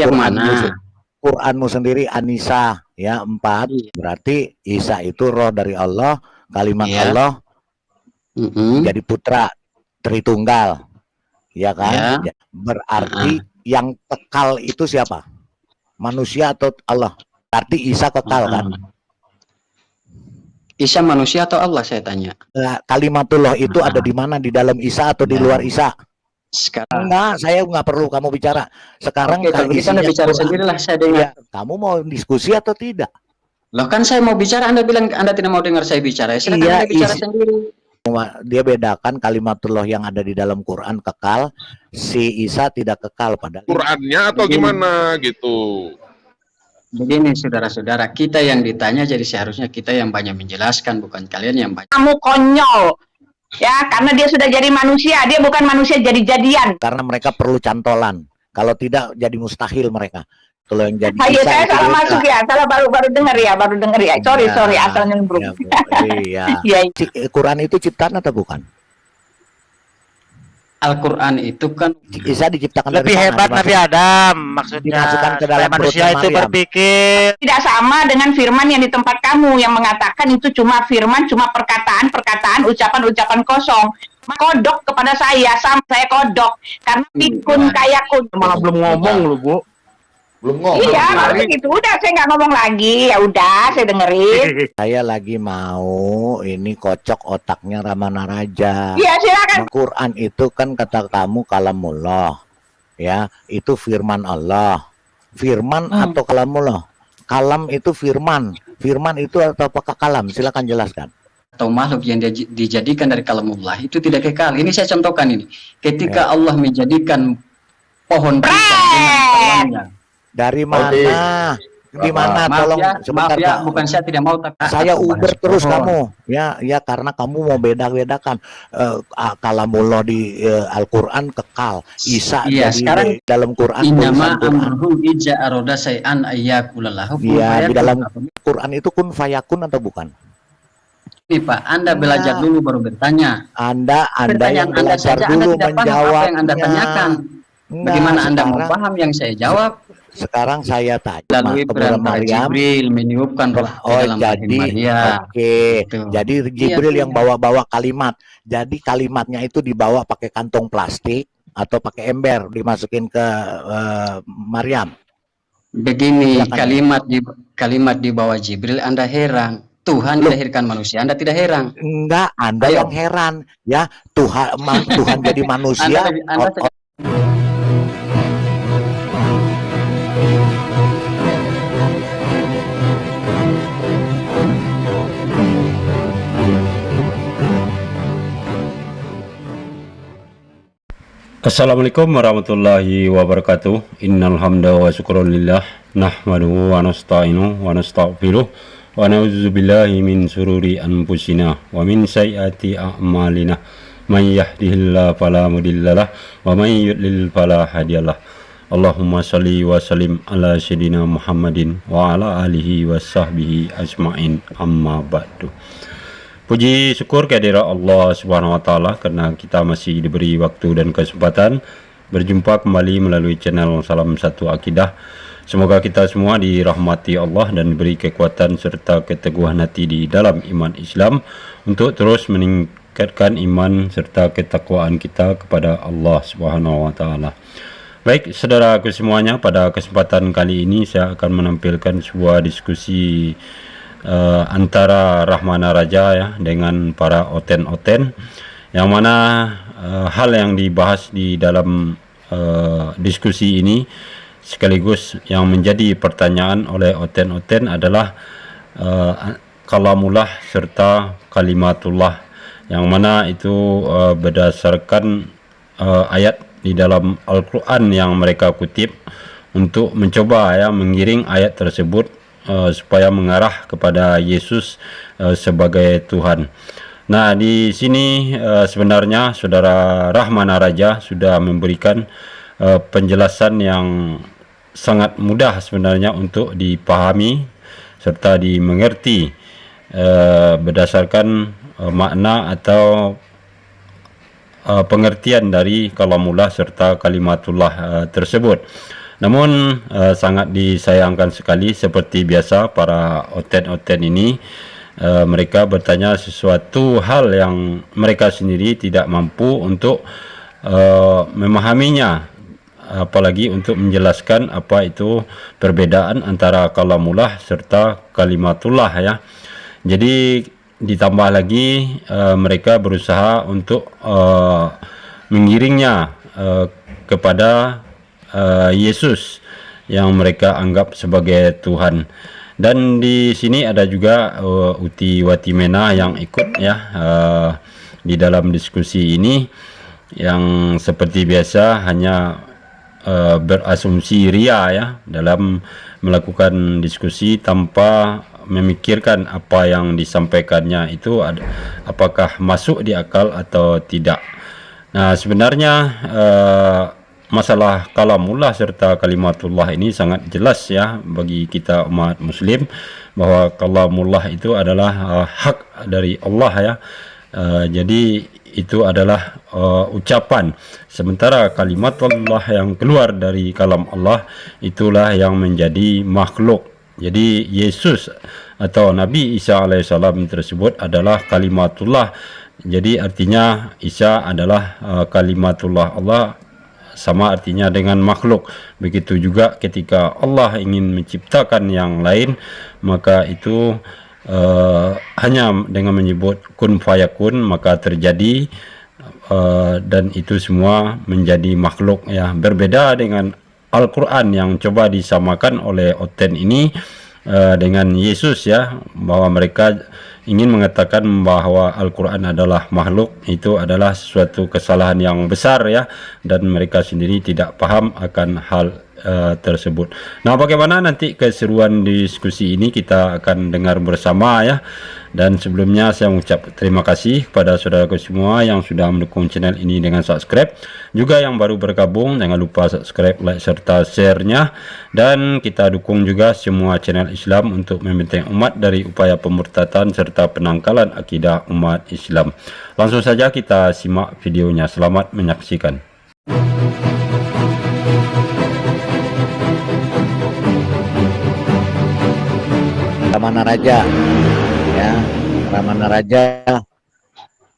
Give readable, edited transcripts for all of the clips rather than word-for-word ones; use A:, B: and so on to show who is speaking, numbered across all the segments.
A: Yang mana?
B: Quranmu sendiri Anisa ya 4.
A: Iya.
B: Berarti Isa itu roh dari Allah, kalimat
A: Iya.
B: Allah jadi putra Tritunggal. Ya kan?
A: Ya.
B: Berarti yang kekal itu siapa? Manusia atau Allah? Berarti Isa kekal kan?
A: Isa manusia atau Allah, saya tanya.
B: Kalimatullah itu ada di mana? Di dalam Isa atau di luar Isa?
A: Sekarang
B: enggak, saya nggak perlu kamu bicara. Sekarang
A: kalau bisa Anda bicara sendirilah, saya dengar.
B: Ya, kamu mau diskusi atau tidak?
A: Loh kan saya mau bicara, Anda bilang Anda tidak mau dengar saya bicara. Ya, silakan Anda bicara sendiri.
B: Dia bedakan kalimatullah yang ada di dalam Quran kekal, si Isa tidak kekal pada
C: Qurannya atau gimana gitu.
A: Begini saudara-saudara, kita yang ditanya, jadi seharusnya kita yang banyak menjelaskan, bukan kalian yang banyak.
D: Kamu konyol. Ya, karena dia sudah jadi manusia, dia bukan manusia jadi-jadian.
B: Karena mereka perlu cantolan. Kalau tidak jadi mustahil mereka. Kalau yang jadi
D: Isa, saya salah masuk ya, salah baru dengar ya, sorry asal nyemplung.
B: Iya. Quran itu ciptaan atau bukan?
A: Al-Quran itu kan
B: Isa diciptakan
E: lebih
B: dari
E: hebat Nabi Adam, maksudnya
B: dimasukkan ke dalam
E: manusia itu berpikir.
D: Tidak sama dengan firman yang di tempat kamu yang mengatakan itu cuma firman, cuma perkataan, ucapan kosong. Kodok kepada saya, sama saya kodok karena pikun kayak
E: Malah belum ngomong lu, Bu.
C: Belum ngomong.
D: Iya, gitu. Udah saya nggak ngomong lagi. Ya udah, saya dengerin.
B: Saya lagi mau ini kocok otaknya Ramana Raja.
D: Iya, silakan.
B: Quran itu kan kata kamu kalamullah. Ya, itu firman Allah. Firman atau kalamullah? Kalam itu firman. Firman itu atau apakah kalam? Silakan jelaskan.
A: Atau makhluk yang dijadikan dari kalamullah itu tidak kekal. Ini saya contohkan ini. Ketika Allah menjadikan pohon pisang dengan kalamnya.
B: Dari mana? Di mana? Tolong
A: sebentar, maaf ya, bukan saya tidak mau, tapi
B: saya uber terus kamu. Ya karena kamu mau beda-bedakan kalamullah di Al-Qur'an kekal. Isa
A: iya, sekarang
B: dalam Quran
A: innama amruhu idza arada syai'an ayyaqulalahu.
B: Iya, di dalam Quran itu kun fayakun atau bukan?
A: Ini Pak, Anda belajar dulu baru bertanya.
B: Anda yang belajar dulu menjawab.
A: Apa yang Anda tanyakan? Bagaimana Anda mau paham yang saya jawab?
B: Sekarang saya tanya
A: lalu perintah Jibril meniupkan roh dalam rahim Maria.
B: Oke. Jadi Jibril yang bawa-bawa kalimat. Jadi kalimatnya itu dibawa pakai kantong plastik atau pakai ember dimasukin ke Maryam.
A: Begini, kalimat di bawah Jibril Anda heran. Tuhan dilahirkan manusia, Anda tidak heran?
B: Enggak, Anda yang heran. Ya, Tuhan jadi manusia.
F: Assalamualaikum warahmatullahi wabarakatuh. Innal hamda wa syukrulillah nahmaduhu wa nasta'inu wa nastaghfiruh wa na'udzubillahi min sururi anfusina wa min sayyiati a'malina. May yahdihillahu fala mudhillalah wa may yudlil fala hadiyalah. Allahumma shalli wa sallim ala sayyidina Muhammadin wa ala alihi wa sahbihi ajmain, amma ba'du. Puji syukur kehadirat Allah Subhanahu wa taala karena kita masih diberi waktu dan kesempatan berjumpa kembali melalui channel Salam Satu Akidah. Semoga kita semua dirahmati Allah dan diberi kekuatan serta keteguhan hati di dalam iman Islam untuk terus meningkatkan iman serta ketakwaan kita kepada Allah Subhanahu wa taala. Baik, saudaraku semuanya, pada kesempatan kali ini saya akan menampilkan sebuah diskusi antara Rahmana Raja ya dengan para oten-oten, yang mana hal yang dibahas di dalam diskusi ini sekaligus yang menjadi pertanyaan oleh oten-oten adalah kalamullah serta kalimatullah, yang mana itu berdasarkan ayat di dalam Al-Quran yang mereka kutip untuk mencoba ya mengiring ayat tersebut supaya mengarah kepada Yesus sebagai Tuhan. Nah, di sini sebenarnya saudara Rahmana Raja sudah memberikan penjelasan yang sangat mudah sebenarnya untuk dipahami serta dimengerti berdasarkan makna atau pengertian dari kalamullah serta kalimatullah tersebut. Namun sangat disayangkan sekali seperti biasa para oten-oten ini mereka bertanya sesuatu hal yang mereka sendiri tidak mampu untuk memahaminya, apalagi untuk menjelaskan apa itu perbedaan antara kalamullah serta kalimatullah ya. Jadi ditambah lagi mereka berusaha untuk mengiringnya kepada Yesus yang mereka anggap sebagai Tuhan. Dan di sini ada juga Uti Watimena yang ikut ya di dalam diskusi ini, yang seperti biasa hanya berasumsi ria ya dalam melakukan diskusi tanpa memikirkan apa yang disampaikannya itu apakah masuk di akal atau tidak. Nah, sebenarnya masalah kalamullah serta kalimatullah ini sangat jelas ya bagi kita umat muslim, bahwa kalamullah itu adalah hak dari Allah ya. Jadi itu adalah ucapan, sementara kalimatullah yang keluar dari kalam Allah itulah yang menjadi makhluk. Jadi Yesus atau Nabi Isa alaihissalam tersebut adalah kalimatullah. Jadi artinya Isa adalah kalimatullah Allah, sama artinya dengan makhluk. Begitu juga ketika Allah ingin menciptakan yang lain, maka itu hanya dengan menyebut kun fayakun maka terjadi, dan itu semua menjadi makhluk ya. Berbeda dengan Al-Quran yang coba disamakan oleh Oten ini dengan Yesus ya, bahwa mereka ingin mengatakan bahwa Al-Quran adalah makhluk. Itu adalah suatu kesalahan yang besar ya, dan mereka sendiri tidak paham akan hal tersebut. Nah, bagaimana nanti keseruan diskusi ini kita akan dengar bersama ya. Dan sebelumnya saya mengucap terima kasih kepada saudaraku semua yang sudah mendukung channel ini dengan subscribe. Juga yang baru bergabung, jangan lupa subscribe, like, serta share-nya. Dan kita dukung juga semua channel Islam untuk membentengi umat dari upaya pemurtadan serta penangkalan akidah umat Islam. Langsung saja kita simak videonya. Selamat menyaksikan.
B: Ramana Raja ya, Ramana Raja.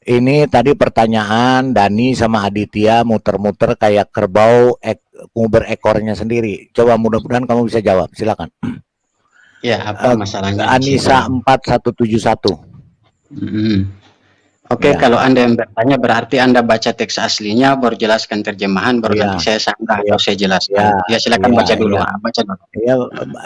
B: Ini tadi pertanyaan Dani sama Aditya muter-muter kayak kerbau nguber ekornya sendiri. Coba mudah-mudahan kamu bisa jawab. Silakan.
A: Ya, apa masalahnya?
B: Anissa 4171.
A: Oke,
B: Ya.
A: kalau Anda yang bertanya berarti Anda baca teks aslinya, baru jelaskan terjemahan, baru
B: Ya.
A: nanti saya sanggah
B: Ya.
A: atau saya jelaskan.
B: Ya.
A: Ya, silakan
B: Ya,
A: baca dulu.
B: ya.
A: Baca dulu.
B: Ya,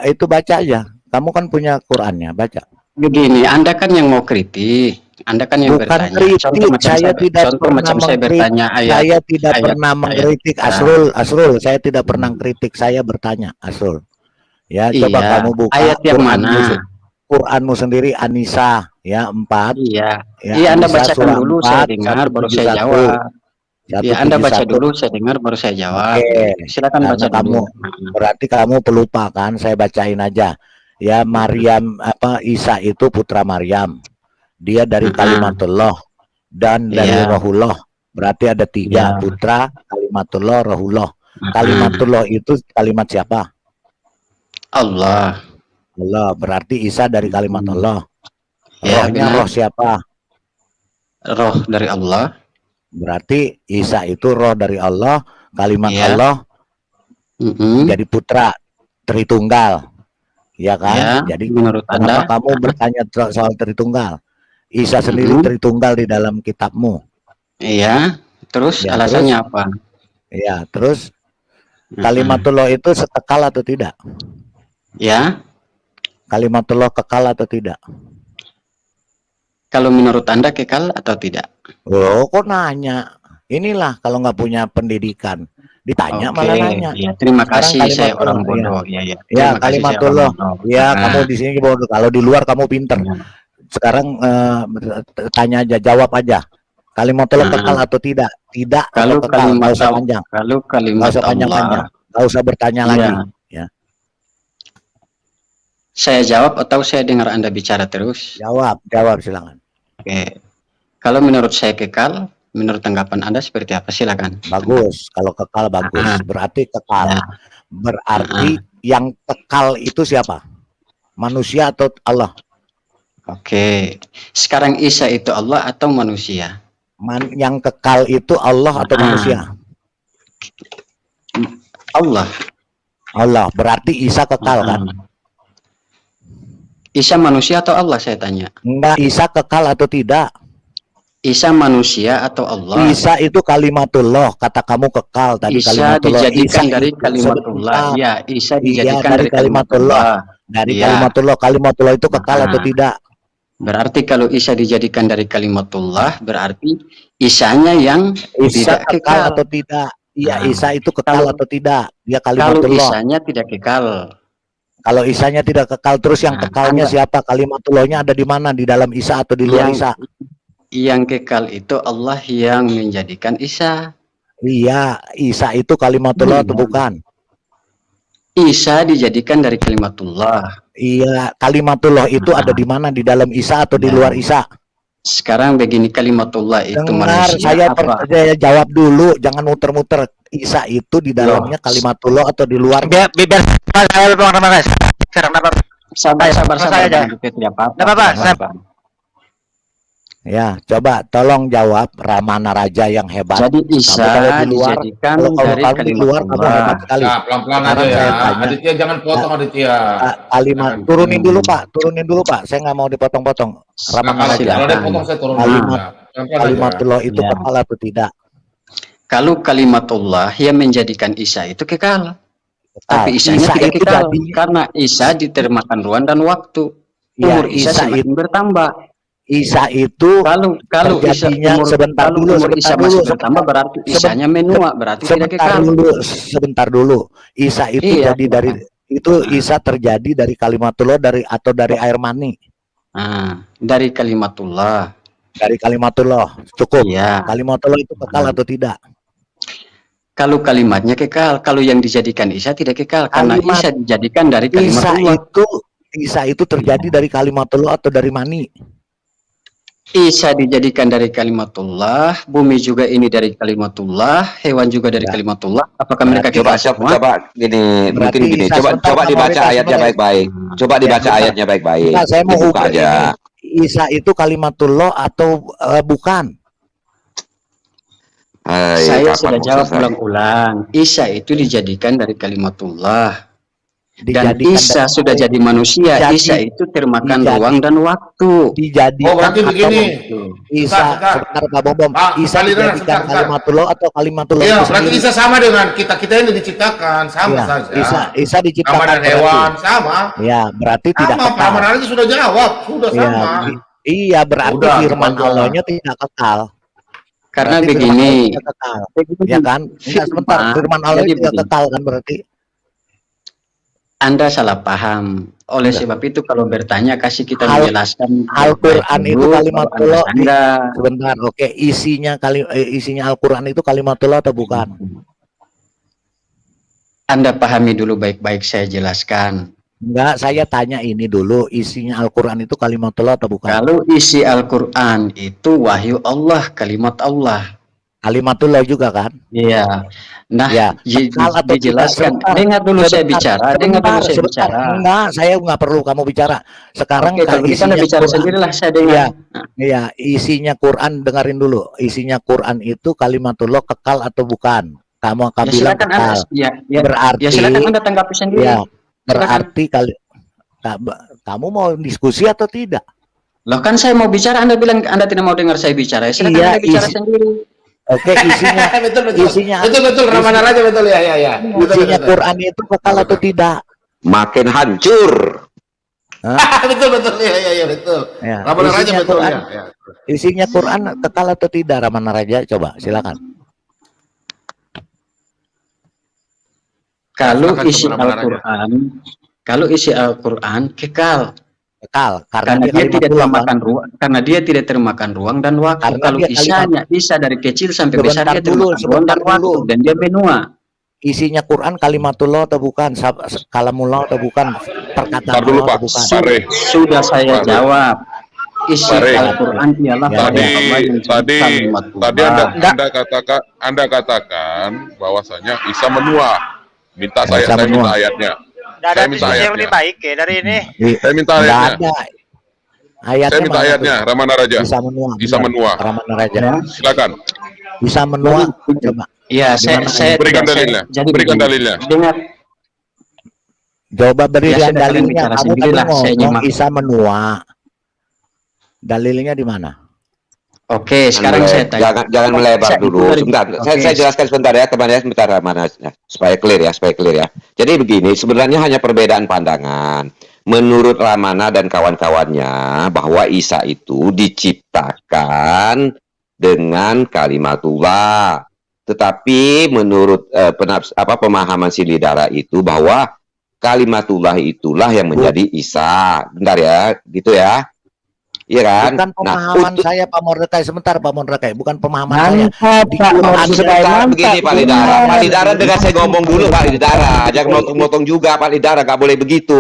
B: itu baca aja. Kamu kan punya Qurannya, baca.
A: Begini, Anda kan yang mau kritik. Anda kan yang
B: Bukan
A: bertanya.
B: kritik,
A: Contoh macam
B: saya tidak
A: contoh
B: pernah
A: macam saya
B: mengkritik.
A: bertanya ayat.
B: Saya tidak
A: ayat-
B: pernah
A: ayat-
B: mengkritik. Asrul, saya tidak pernah kritik. Saya bertanya, Asrul. Ya, coba
A: Iya,
B: kamu buka
A: ayat yang
B: Quranmu,
A: mana?
B: Quranmu sendiri, Anissa ya 4.
A: Iya.
B: Ya,
A: Iya, Anda
B: Anissa
A: bacakan
B: surah
A: dulu,
B: 4,
A: saya dengar, baru saya
B: 171.
A: jawab. Iya, Anda baca
B: 171.
A: dulu, saya dengar, baru saya jawab.
B: Oke.
A: Silakan
B: Karena
A: baca dulu.
B: berarti kamu pelupa kan, saya bacain aja. Ya, Maryam Isa itu putra Maryam. Dia dari kalimatullah dan dari
A: Iya.
B: rohullah. Berarti ada 3,
A: Iya.
B: putra, kalimatullah, rohullah. Kalimatullah itu kalimat siapa?
A: Allah.
B: Allah. Berarti Isa dari kalimat Allah.
A: Ya,
B: Rohnya
A: benar.
B: roh siapa?
A: Roh dari Allah.
B: Berarti Isa itu roh dari Allah, kalimat
A: Iya.
B: Allah
A: Mm-mm.
B: jadi putra Tritunggal. Ya kan?
A: Ya,
B: Jadi
A: menurut
B: kenapa
A: Anda?
B: kamu bertanya soal Tritunggal? Isa sendiri Tritunggal di dalam kitabmu.
A: Iya. Terus
B: Ya,
A: alasannya apa?
B: Ya, terus kalimatullah itu sekekal atau tidak?
A: Ya.
B: Kalimatullah kekal atau tidak?
A: Kalau menurut Anda kekal atau tidak?
B: Oh, kok nanya? Inilah kalau nggak punya pendidikan. Ditanya
A: Oke,
B: malah nanya.
A: ya, terima
B: Sekarang
A: kasih, saya
B: kalimatullah,
A: orang bodoh. Ya,
B: Ya,
A: Terima kasih, saya
B: kalimatullah.
A: orang bodoh.
B: Ya, kamu di sini bodoh. Kalau di luar kamu pinter. Sekarang tanya aja, jawab aja. Kalimatullah kekal atau tidak? Tidak
A: Kalau
B: atau kekal? Nggak usah
A: kalimat
B: panjang.
A: Kalau
B: Nggak
A: kalimat
B: usah panjang-panjang.
A: Allah,
B: Nggak usah bertanya
A: Iya.
B: lagi. Ya,
A: saya jawab atau saya dengar Anda bicara terus?
B: jawab silakan.
A: Oke. Kalau menurut saya kekal, Menurut tanggapan Anda seperti apa? Silakan.
B: Bagus, kalau kekal bagus.
A: Ah.
B: Berarti kekal.
A: Ya.
B: Berarti yang kekal itu siapa? Manusia atau Allah?
A: Oke. Sekarang Isa itu Allah atau manusia?
B: Yang kekal itu Allah atau
A: Ah.
B: manusia?
A: Allah.
B: Allah. Berarti Isa kekal kan?
A: Isa manusia atau Allah, saya tanya?
B: Enggak, Isa kekal atau tidak?
A: Isa manusia atau Allah?
B: Isa itu kalimatullah, kata kamu kekal tadi
A: Isa
B: kalimatullah.
A: dijadikan
B: Isa
A: dari
B: itu
A: kalimatullah.
B: sebentar.
A: Ya, Isa
B: Iya,
A: dijadikan
B: dari
A: dari kalimatullah.
B: Dari
A: Iya.
B: kalimatullah, kalimatullah itu kekal atau
A: Ah.
B: tidak?
A: Berarti kalau Isa dijadikan dari kalimatullah, berarti Isanya yang
B: Isa
A: tidak
B: kekal
A: kekal.
B: atau tidak? Iya,
A: Ah.
B: Isa itu kekal
A: Kalau-
B: atau tidak? Dia
A: Kalau
B: kalimatullah.
A: Isanya tidak kekal,
B: Kalau Isanya tidak kekal, terus yang
A: Nah,
B: kekalnya siapa? Kalimatullahnya ada di mana? Di dalam Isa atau di luar Isa?
A: yang kekal itu Allah yang menjadikan Isa.
B: Iya, Isa itu kalimatullah atau bukan?
A: Isa dijadikan dari kalimatullah.
B: Iya, kalimatullah itu ada di mana? Di dalam Isa atau di
A: Ya.
B: luar Isa?
A: Sekarang begini, kalimatullah itu
B: Dengar,
A: manusia
B: saya
A: apa?
B: jawab dulu, jangan muter-muter. Isa itu di dalamnya kalimatullah atau di luar?
E: Biar saya bang nama guys. Sekarang apa?
A: Sabar, sabar,
E: Saya
A: sabar.
E: aja.
A: Bang Jupiter, tidak apa-apa.
E: Tidak apa-apa,
A: tidak
E: saya-
A: apa-apa.
B: Ya, coba tolong jawab Ramana Raja yang hebat.
A: Jadi Isa
B: Kamu kalau di luar,
A: dijadikan
B: kalau
A: dari
B: kamu di luar kamu
A: kalimatullah.
B: hebat sekali.
C: Ya, pelan-pelan aja
B: Sekarang
C: ya.
B: saya tanya.
C: Aditya jangan potong Aditya.
B: Kalimat turunin dulu Pak, turunin dulu Pak. Saya nggak mau dipotong-potong. Ramana
C: Kalau
B: Raja.
C: kalau dia
A: Silakan.
C: potong saya turun
B: Kalimat-
C: aja. Pelan-pelan aja.
B: Kalimatullah itu
A: Ya.
B: kekal atau tidak?
A: Kalau kalimatullah yang menjadikan Isa itu kekal. Tapi Isanya
B: Isa
A: tidak
B: itu
A: kekal.
B: jadi-
A: Karena Isa ditermakan ruang dan waktu.
B: Ya,
A: Umur Isa
B: Isa
A: semakin bertambah.
B: Isa itu
A: Kalau Isa
B: terjadinya
A: umur,
B: sebentar
A: kalau
B: dulu,
A: umur Isa
B: sebentar
A: masih
B: dulu,
A: bertambah, berarti
B: seben-
A: Isanya menua, berarti tidak
B: sebentar
A: kekal.
B: dulu, sebentar dulu. Isa itu
A: Iya,
B: jadi dari itu Isa terjadi dari kalimatullah atau dari air mani?
A: Dari kalimatullah.
B: Dari kalimatullah. Cukup.
A: Iya.
B: Kalimatullah itu kekal atau tidak?
A: Kalau kalimatnya kekal, kalau yang dijadikan Isa tidak kekal, karena
B: Kalimat-
A: Isa dijadikan dari
B: Isa
A: kalimatullah.
B: itu terjadi dari kalimatullah atau dari mani?
A: Isa dijadikan dari kalimatullah, bumi juga ini dari kalimatullah, hewan juga dari
B: Ya.
A: kalimatullah. Apakah mereka
G: Coba
A: kekal semua?
G: coba gini,
B: Berarti
G: mungkin gini.
B: Isa
G: Coba
B: sebentar,
G: coba
B: Pak
G: dibaca
B: Maurita,
G: ayatnya
B: sebentar.
G: baik-baik. Coba dibaca
B: sebentar.
G: ayatnya baik-baik.
B: Enggak, saya mau
G: Dibuka
B: ukur
G: aja.
B: ini. Isa itu kalimatullah atau bukan?
A: Saya
G: Kapan
A: sudah
G: mau
A: jawab
G: selesai?
A: ulang-ulang. Isa itu dijadikan dari kalimatullah. Dan
B: Dijadikan
A: Isa
B: dari-
A: sudah jadi manusia.
B: Jadi-
A: Isa itu termakan
B: dijadi-
A: ruang dan waktu.
B: dijadikan
C: Oh, berarti
B: atau
C: begini.
B: Isa
C: Sebentar.
B: sebentar Pak Bom.
C: Pak,
B: Isa
C: Kak Lina,
B: dijadikan
C: sebentar.
B: kalimatullah atau kalimatullah
C: Iya,
B: itu
C: berarti
B: sendiri?
C: Isa sama dengan kita ini diciptakan, sama
B: Iya,
C: saja.
B: Isa diciptakan
C: Sama dengan
B: berarti.
C: hewan, sama.
B: Ya, berarti tidak
C: Sama, Pak
B: kekal.
C: Manara sudah jawab, sudah
B: Iya,
C: sama.
B: iya berarti
C: Udah,
B: firman
C: gitu aja.
B: Allahnya tidak kekal.
A: Karena
B: Berarti firman
A: begini,
B: Allah tidak kekal. Ya kan? Enggak, sebentar. Firman Allah
A: jadi
B: tidak
A: begini.
B: kekal kan berarti?
A: Anda salah paham. Oleh
B: Enggak.
A: sebab itu kalau bertanya kasih kita
B: Al-
A: menjelaskan
B: Al-Quran
A: baik-baik
B: itu
A: dulu,
B: kalimatullah.
A: kalau Anda
B: Sebentar, oke. Isinya Al-Quran itu kalimatullah atau bukan?
A: Anda pahami dulu baik-baik, saya jelaskan.
B: Enggak, saya tanya ini dulu, isinya Al-Quran itu kalimatullah atau bukan?
A: Kalau isi Al-Quran itu wahyu Allah, kalimat Allah.
B: Kalimatullah juga kan?
A: Iya. Nah,
B: Ya, kekal atau tidak?
A: dijelaskan.
B: Sebentar,
A: Dengar dulu saya
B: sebentar,
A: bicara. Dengar dulu saya
B: sebentar.
A: bicara.
B: Enggak, saya nggak perlu kamu bicara. Sekarang
A: Oke, kalau begitu Anda bicara
B: Quran,
A: sendirilah, saya dengar.
B: Iya, iya, isinya Quran dengerin dulu. Isinya Quran itu kalimatullah kekal atau bukan? Kamu akan
A: Ya,
B: bilang
A: silakan
B: kekal.
A: Anda,
B: Berarti,
A: ya silakan Anda tanggapi sendiri.
B: ya, berarti kamu mau diskusi atau tidak?
A: Loh kan saya mau bicara, Anda bilang Anda tidak mau dengar saya bicara. Ya, silakan
B: Iya,
A: Anda bicara sendiri.
B: Oke, isinya
C: betul.
B: isinya
C: Betul, Ramana Raja betul ya.
B: isinya Quran itu kekal atau tidak?
G: Makin hancur.
C: betul. Ya, betul.
B: Ya,
C: Ramana Raja
B: isinya
C: betul
B: Quran,
C: ya.
B: isinya Quran kekal atau tidak, Ramana Raja? Coba, silakan.
A: Kalau
C: Silakan,
A: isi
C: Ramana Raja.
A: Al-Quran, kalau isi Al-Quran kekal.
B: Kekal
A: Karena dia tidak
B: kalimatullah, kan?
A: termakan ruang, karena dia tidak termakan ruang dan waktu.
B: Karena
A: Kalau
B: dia
A: Isanya, Isa dari kecil sampai besar
B: Sebentar
A: dia
B: dulu,
A: termakan ruang dan
B: sebentar dulu.
A: waktu, dan dia benua.
B: Isinya Quran kalimatullah atau bukan? Kalamullah atau bukan? Perkataan
C: Ntar dulu
B: Allah
C: Pak,
B: atau bukan?
C: Pak Rey.
A: Sudah saya
C: Pak Rey.
A: jawab. isi
H: Farid.
A: Al-Quran ialah
B: Ya,
H: Tadi
A: Allah yang
H: tadi
A: kalimatullah.
H: tadi Anda katakan bahwasanya Isa menua. Minta
B: Isa
H: saya minta
B: menua.
H: ayatnya.
E: Nggak ada
H: Saya minta
E: diskusi yang
H: ayatnya.
E: lebih baik ya dari ini.
H: Saya minta
B: Nggak
H: ayatnya.
B: ada. Ayatnya
H: Saya minta
B: mana
H: ayatnya,
B: tuh?
H: Ramana Raja.
B: Bisa menua.
H: Bisa
B: benar.
H: menua.
B: Ramana Raja.
A: Ya.
H: Silakan.
B: Bisa menua. Coba.
A: Ya, saya
H: Berikan
A: tidak-
H: dalilnya.
A: jadi
H: Berikan
A: begini.
H: dalilnya.
A: Dengar,
B: Coba beri
A: Ya,
B: yang
A: sudah, kalian
B: dalilnya.
A: bicara
B: Kamu tadi
A: sendirilah, saya
B: ngomong
A: nyimak.
B: Isa menua. Dalilnya di mana?
A: oke, sekarang saya tanya.
G: Jangan melebar
A: Saya-
G: dulu. Sebentar,
A: Oke.
G: saya jelaskan sebentar ya, teman ya, sebentar Ramana, supaya clear ya. Jadi begini, sebenarnya hanya perbedaan pandangan. Menurut Ramana dan kawan-kawannya bahwa Isa itu diciptakan dengan kalimatullah. Tetapi menurut pemahaman Silidara itu bahwa kalimatullah itulah yang menjadi Isa. Bentar ya, gitu ya. Iya kan?
B: Bukan pemahaman
G: untuk
B: saya Pak Mordecai. Sebentar Pak Mordecai. Bukan pemahaman saya.
D: Mantap, Pak Mordecai,
G: sebentar
D: mantap.
G: begini Pak Lidara. Pak Lidara dengan saya ngomong dulu Pak Lidara. Jangan motong-motong juga Pak Lidara, nggak boleh begitu.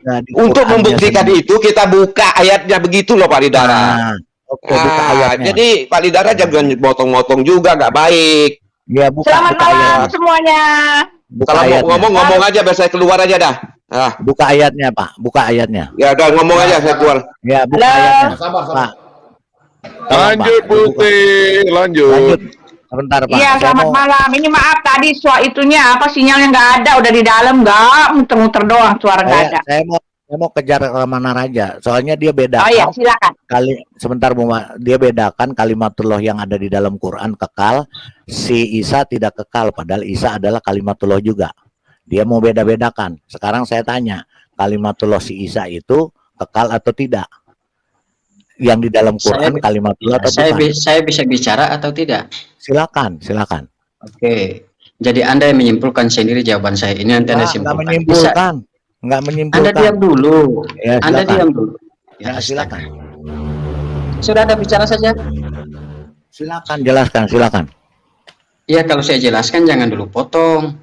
B: Nah, di
G: Untuk
B: Qurannya
G: membuktikan
B: sendiri.
G: itu kita buka ayatnya begitu loh Pak Lidara.
B: Nah, oke, buka ayatnya.
G: Jadi Pak Lidara jangan motong-motong juga, nggak baik.
B: Ya, buka,
D: Selamat
B: buka
D: malam
B: ayatnya.
D: semuanya.
B: Buka
G: Kalau mau
B: ayatnya.
G: ngomong aja biar saya keluar aja dah.
B: Buka ayatnya Pak. Buka ayatnya.
G: Ya udah ngomong aja saya keluar.
B: Ya, buka
D: Halo.
B: ayatnya.
C: Sabar, sabar.
B: Pak. Tolong,
H: Lanjut
B: Pak. Buka.
H: Putih, lanjut.
B: Lanjut. Sebentar Pak.
D: Iya,
B: Saya
D: selamat
B: mau-
D: malam. Ini maaf tadi itunya apa sinyalnya nggak ada, udah di dalam nggak muter-muter doang suara nggak ada.
B: saya mau kejar Ramana Raja. Soalnya dia bedakan.
D: Oh iya, silakan.
B: Sebentar Bu, dia bedakan kalimatullah yang ada di dalam Quran kekal, si Isa tidak kekal, padahal Isa adalah kalimatullah juga. Dia mau beda-bedakan. Sekarang saya tanya, kalimatullah si Isa itu kekal atau tidak? Yang di dalam Quran
A: Saya-
B: kalimatullah atau
A: Saya,
B: bukan?
A: saya bisa bicara atau tidak?
B: Silakan, silakan.
A: Oke. Jadi Anda yang menyimpulkan sendiri jawaban saya ini, nanti Anda
B: Nggak
A: simpulkan.
B: menyimpulkan, nggak
A: Anda
B: menyimpulkan.
A: diam dulu.
B: Ya,
A: Anda
B: silakan.
A: diam dulu.
B: Ya, silakan.
A: Sudah ada bicara saja.
B: Silakan, jelaskan, silakan.
A: Ya, kalau saya jelaskan jangan dulu potong.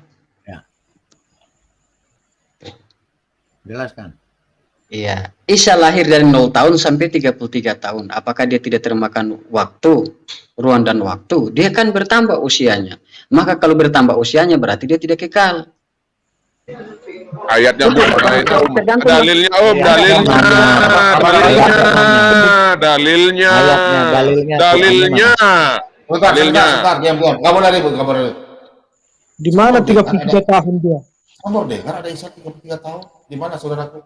B: Jelaskan.
A: Iya, Isa lahir dari 0 tahun sampai 33 tahun. Apakah dia tidak termakan waktu, ruang dan waktu? Dia kan bertambah usianya. Maka kalau bertambah usianya berarti dia tidak kekal.
H: Ayatnya Om, ayatnya Om.
A: Tergantung.
H: Dalilnya Om,
B: Ayatnya
H: dalilnya,
B: mana?
H: dalilnya,
B: Ayatnya, dalilnya.
H: dalilnya.
C: Bentar,
H: Dalilnya.
C: bentar, diam. Nggak boleh ribut, nggak boleh ribut.
I: Di mana 33 tahun dia?
C: Sabar deh, kan ada Isa 33 tahun. Di mana saudaraku?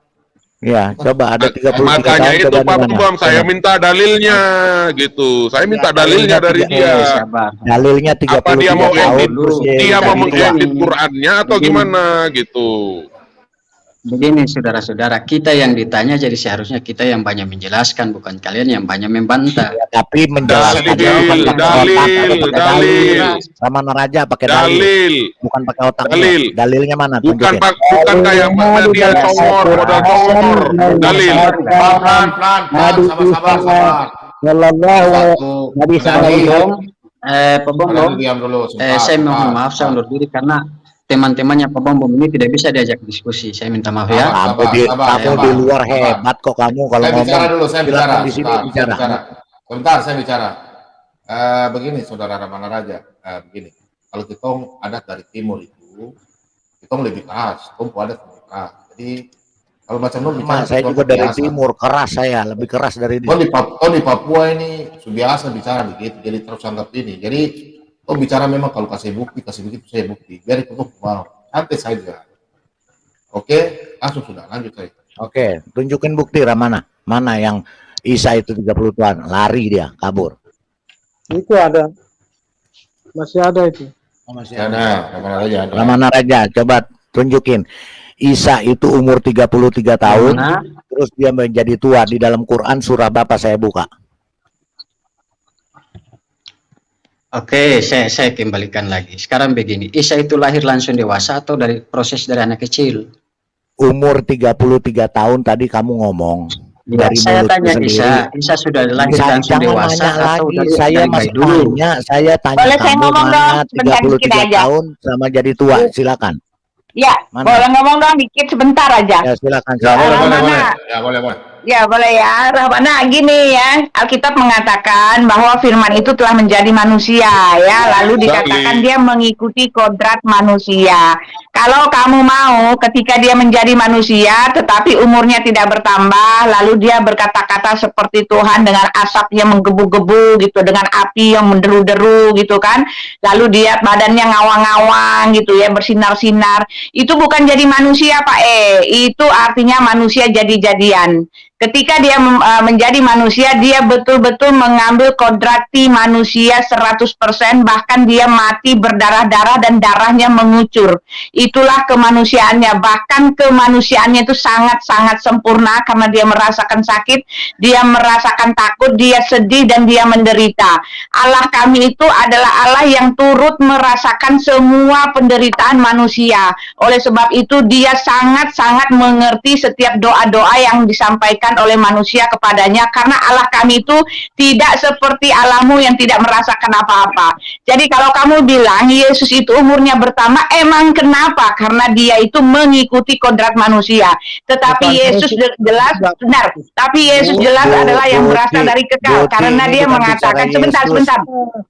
B: Ya, coba ada 33
H: Makanya
B: tahun.
H: itu
B: coba
H: Pak
B: di mana?
H: Bambang, saya minta dalilnya gitu. Saya minta dalilnya dari dia.
A: Sabar.
B: Dalilnya 33
H: Apa dia mau
B: tahun.
H: edit?
B: terus
H: Dia mau
B: jadi tua.
H: mengedit Qurannya atau gimana gitu?
A: Begini saudara-saudara, kita yang ditanya jadi seharusnya kita yang banyak menjelaskan, bukan kalian yang banyak membantah.
B: Ya, tapi menjelaskan
H: Dalil,
B: pakai
H: dalil,
B: otak, pakai
H: dalil.
B: Sama neraja pakai dalil.
H: Dalil,
B: Bukan pakai otak.
H: Dalil.
B: Dalilnya mana?
H: bukan
B: Tunjukin.
H: bukan kayak dia congor, modal congor. Dalil.
C: Pelan, pelan, sabar.
I: Sallallahu Nabi
A: Pak
I: sallallahu
A: Bombong,
C: Diam dulu.
A: saya mohon maaf, saya undur diri karena teman-temannya Pak Bombong ini tidak bisa diajak diskusi. Saya minta maaf ya.
B: Kamu di luar hebat kok kamu kalau
C: Saya
B: ngomong.
C: bicara dulu, saya bicara.
B: Silakan di sini
C: Sebentar,
B: bicara.
C: Sebentar, saya bicara. Begini, Saudara Ramana Raja. Begini, kalau kita adat dari timur itu, kita lebih keras. Kita adat lebih keras. Jadi, kalau macam lu bicara,
B: Saya juga dari timur, keras saya, lebih keras dari dia.
C: Di Papua ini biasa bicara begitu, jadi terus anggap ini. Jadi, kau bicara memang kalau kasih bukti saya bukti. Biar itu mau santai saja. Oke, langsung sudah lanjut saya.
B: Oke, tunjukin bukti Ramana. Mana yang Isa itu 30 tahun, lari dia, kabur.
I: itu ada. Masih ada itu.
B: Masih
C: Ada, Ramana Raja. ada.
B: Ramana Raja, coba tunjukin. Isa itu umur 33 tahun,
A: Mana?
B: terus dia menjadi tua. Di dalam Quran surah Bapak saya buka.
A: Oke, saya kembalikan lagi. Sekarang begini, Isa itu lahir langsung dewasa atau dari proses dari anak kecil?
B: Umur 33 tahun tadi kamu ngomong.
A: Ya,
B: Dari
A: saya
B: mulutmu
A: tanya
B: sendiri.
A: Isa sudah lahir langsung
B: Jangan
A: dewasa
B: nanya
A: atau
B: lagi,
A: dari
B: saya
A: bayi
B: masih
A: dulu?
B: tanya, saya tanya
D: Boleh saya
B: kamu
D: ngomong
B: mana
D: dong? Sebentar, dikit
B: 33
D: aja.
B: tahun sama jadi tua, silakan.
D: Ya,
B: Mana?
D: boleh ngomong dong dikit sebentar aja.
B: Ya silakan.
C: Ya, boleh,
D: Mana?
C: boleh. Ya, boleh, boleh.
D: Ya, boleh ya. Rahmana, gini ya. Alkitab mengatakan bahwa firman itu telah menjadi manusia ya. Lalu dikatakan dia mengikuti kodrat manusia. Kalau kamu mau ketika dia menjadi manusia tetapi umurnya tidak bertambah, lalu dia berkata-kata seperti Tuhan dengan asap yang menggebu-gebu gitu, dengan api yang menderu-deru gitu kan. Lalu dia badannya ngawang-ngawang gitu ya, bersinar-sinar. Itu bukan jadi manusia, Pak Itu artinya manusia jadi-jadian. Ketika dia menjadi manusia, dia betul-betul mengambil kodrati manusia 100%, bahkan dia mati berdarah-darah dan darahnya mengucur. Itulah kemanusiaannya, bahkan kemanusiaannya itu sangat-sangat sempurna karena dia merasakan sakit, dia merasakan takut, dia sedih, dan dia menderita. Allah kami itu adalah Allah yang turut merasakan semua penderitaan manusia. Oleh sebab itu, dia sangat-sangat mengerti setiap doa-doa yang disampaikan oleh manusia kepadanya, karena Allah kami itu tidak seperti Allahmu yang tidak merasakan apa-apa. Jadi kalau kamu bilang Yesus itu umurnya bertambah, emang kenapa? Karena dia itu mengikuti kodrat manusia. Tetapi Yesus jelas benar. Tapi Yesus jelas adalah yang berasal dari kekal, karena dia mengatakan sebentar.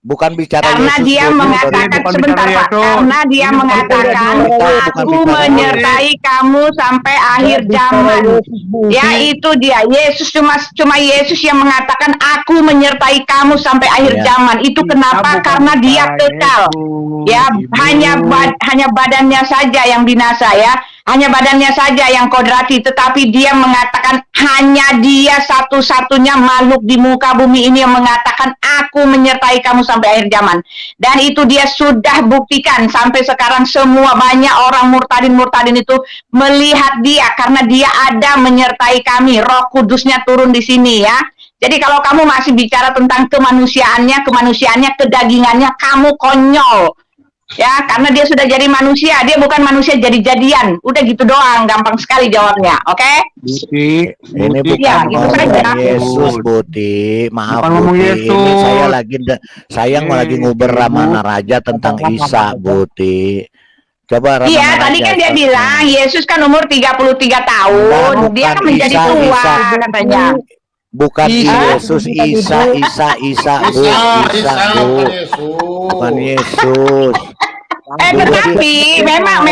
B: Bukan bicara
D: karena
B: Yesus,
D: dia mengatakan sebentar Pak. Karena dia mengatakan aku menyertai kamu sampai akhir zaman. Ya itu dia. Yesus cuma Yesus yang mengatakan aku menyertai kamu sampai akhir zaman. Itu kenapa? Karena dia kekal. Ya, hanya badannya saja yang binasa ya. Hanya badannya saja yang kodrati, tetapi dia mengatakan hanya dia satu-satunya makhluk di muka bumi ini yang mengatakan aku menyertai kamu sampai akhir zaman. Dan itu dia sudah buktikan sampai sekarang, semua banyak orang murtadin itu melihat dia karena dia ada menyertai kami. Roh Kudusnya turun di sini ya. Jadi kalau kamu masih bicara tentang kemanusiaannya, kedagingannya, kamu konyol. Ya, karena dia sudah jadi manusia, dia bukan manusia jadi-jadian. Udah gitu doang, gampang sekali jawabnya, oke?
B: Buti, ini bukan
D: ya,
B: ngomong Yesus, Buti. Maaf, Buti. Ini saya lagi nguber Ramana Raja tentang Isa, Buti. Coba Ramana
D: Iya, tadi kan dia bilang Yesus kan umur 33 tahun. Dia kan menjadi tua katanya.
B: Bukan Yesus, Isa, Bu. Bukan Yesus.
D: Tetapi memang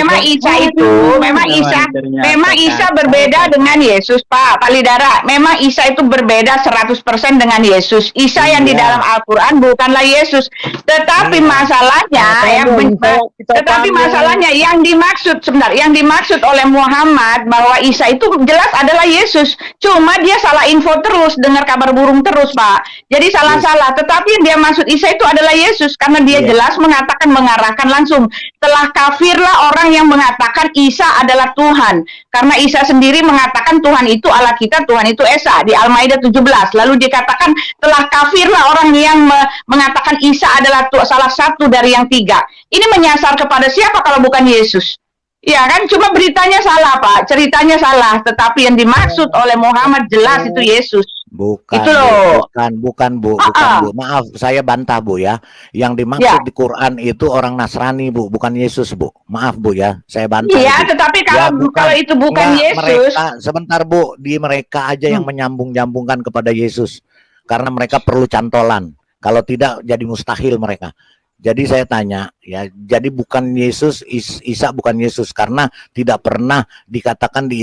D: Isa berbeda dengan Yesus, Pak Palidara. Memang Isa itu berbeda 100% dengan Yesus. Isa yang di dalam Al-Qur'an bukanlah Yesus. Tetapi masalahnya yang dimaksud oleh Muhammad bahwa Isa itu jelas adalah Yesus. Cuma dia salah info terus, dengar kabar burung terus, Pak. Jadi salah-salah. Tetapi yang dia maksud Isa itu adalah Yesus karena dia jelas mengarahkan langsung. Telah kafirlah orang yang mengatakan Isa adalah Tuhan. Karena Isa sendiri mengatakan Tuhan itu Allah kita, Tuhan itu Esa di Al-Maidah 17. Lalu dikatakan telah kafirlah orang yang mengatakan Isa adalah salah satu dari yang tiga. Ini menyasar kepada siapa kalau bukan Yesus? Ya kan, cuma beritanya salah, Pak. Ceritanya salah. Tetapi yang dimaksud oleh Muhammad jelas itu Yesus.
B: Bukan,
D: itu loh.
B: bukan Bu. Maaf, saya bantah Bu ya. Yang dimaksud di Quran itu orang Nasrani Bu, bukan Yesus Bu. Maaf Bu ya, saya bantah.
D: Iya, tetapi kalau itu bukan Yesus.
B: Sebentar Bu, di mereka aja yang menyambung-nyambungkan kepada Yesus. Karena mereka perlu cantolan. Kalau tidak jadi mustahil mereka. Jadi saya tanya ya, jadi bukan Yesus, Isa bukan Yesus karena tidak pernah dikatakan di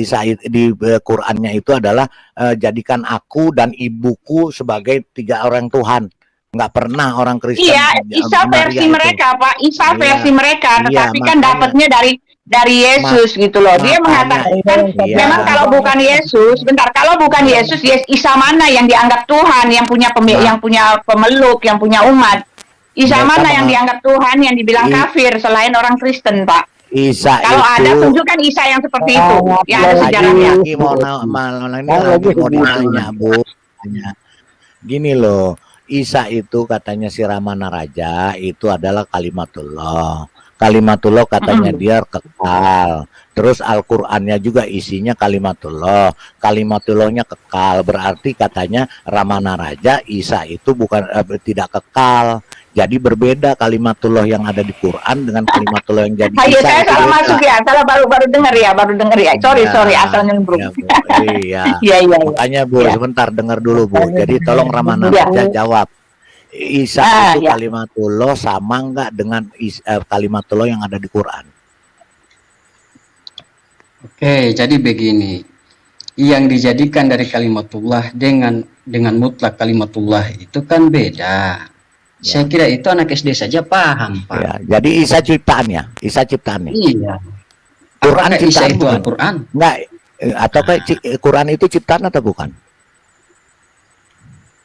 B: Qur'annya itu adalah jadikan aku dan ibuku sebagai tiga orang Tuhan. Nggak pernah orang Kristen.
D: Iya, Isa versi mereka, Pak. Isa versi mereka, tetapi kan dapatnya dari Yesus gitu loh. Dia mengatakan memang kalau bukan Yesus, kalau bukan Yesus, Isa mana yang dianggap Tuhan, yang punya pemeluk, yang punya umat? Isa mana yang dianggap Tuhan, yang dibilang kafir selain orang Kristen, Pak?
B: Isa
D: kalau itu, ada tunjukkan Isa yang seperti itu, yang ada sejarahnya.
B: Mau nanya, Bu. Gini loh, Isa itu katanya si Ramana Raja itu adalah kalimatullah. Kalimatullah katanya dia kekal. Terus Al-Qur'annya juga isinya kalimatullah. Kalimatullahnya kekal. Berarti katanya Ramana Raja Isa itu bukan tidak kekal. Jadi berbeda kalimatullah yang ada di Quran dengan kalimatullah yang jadi Isa.
D: Saya salah masuk ya, salah baru dengar ya. Sorry asal nyembrung.
B: Iya.
D: Iya, iya.
B: Makanya Bu,
D: Ya.
B: sebentar dengar dulu Bu. Jadi tolong Ramana
D: Ya.
B: Raja jawab. Isa itu
D: Ya.
B: kalimatullah sama nggak dengan kalimatullah yang ada di Quran?
A: Oke, jadi begini. Yang dijadikan dari kalimatullah dengan mutlak kalimatullah itu kan beda. Saya kira itu anak SD saja paham, Pak.
B: Ya, jadi Isa ciptaannya, Isa ciptaannya.
A: Iya.
B: Quran
A: Apakah Isa
B: ciptaan
A: itu
B: bukan?
A: Al-Quran?
B: Enggak, atau kayak Quran itu ciptaan atau bukan?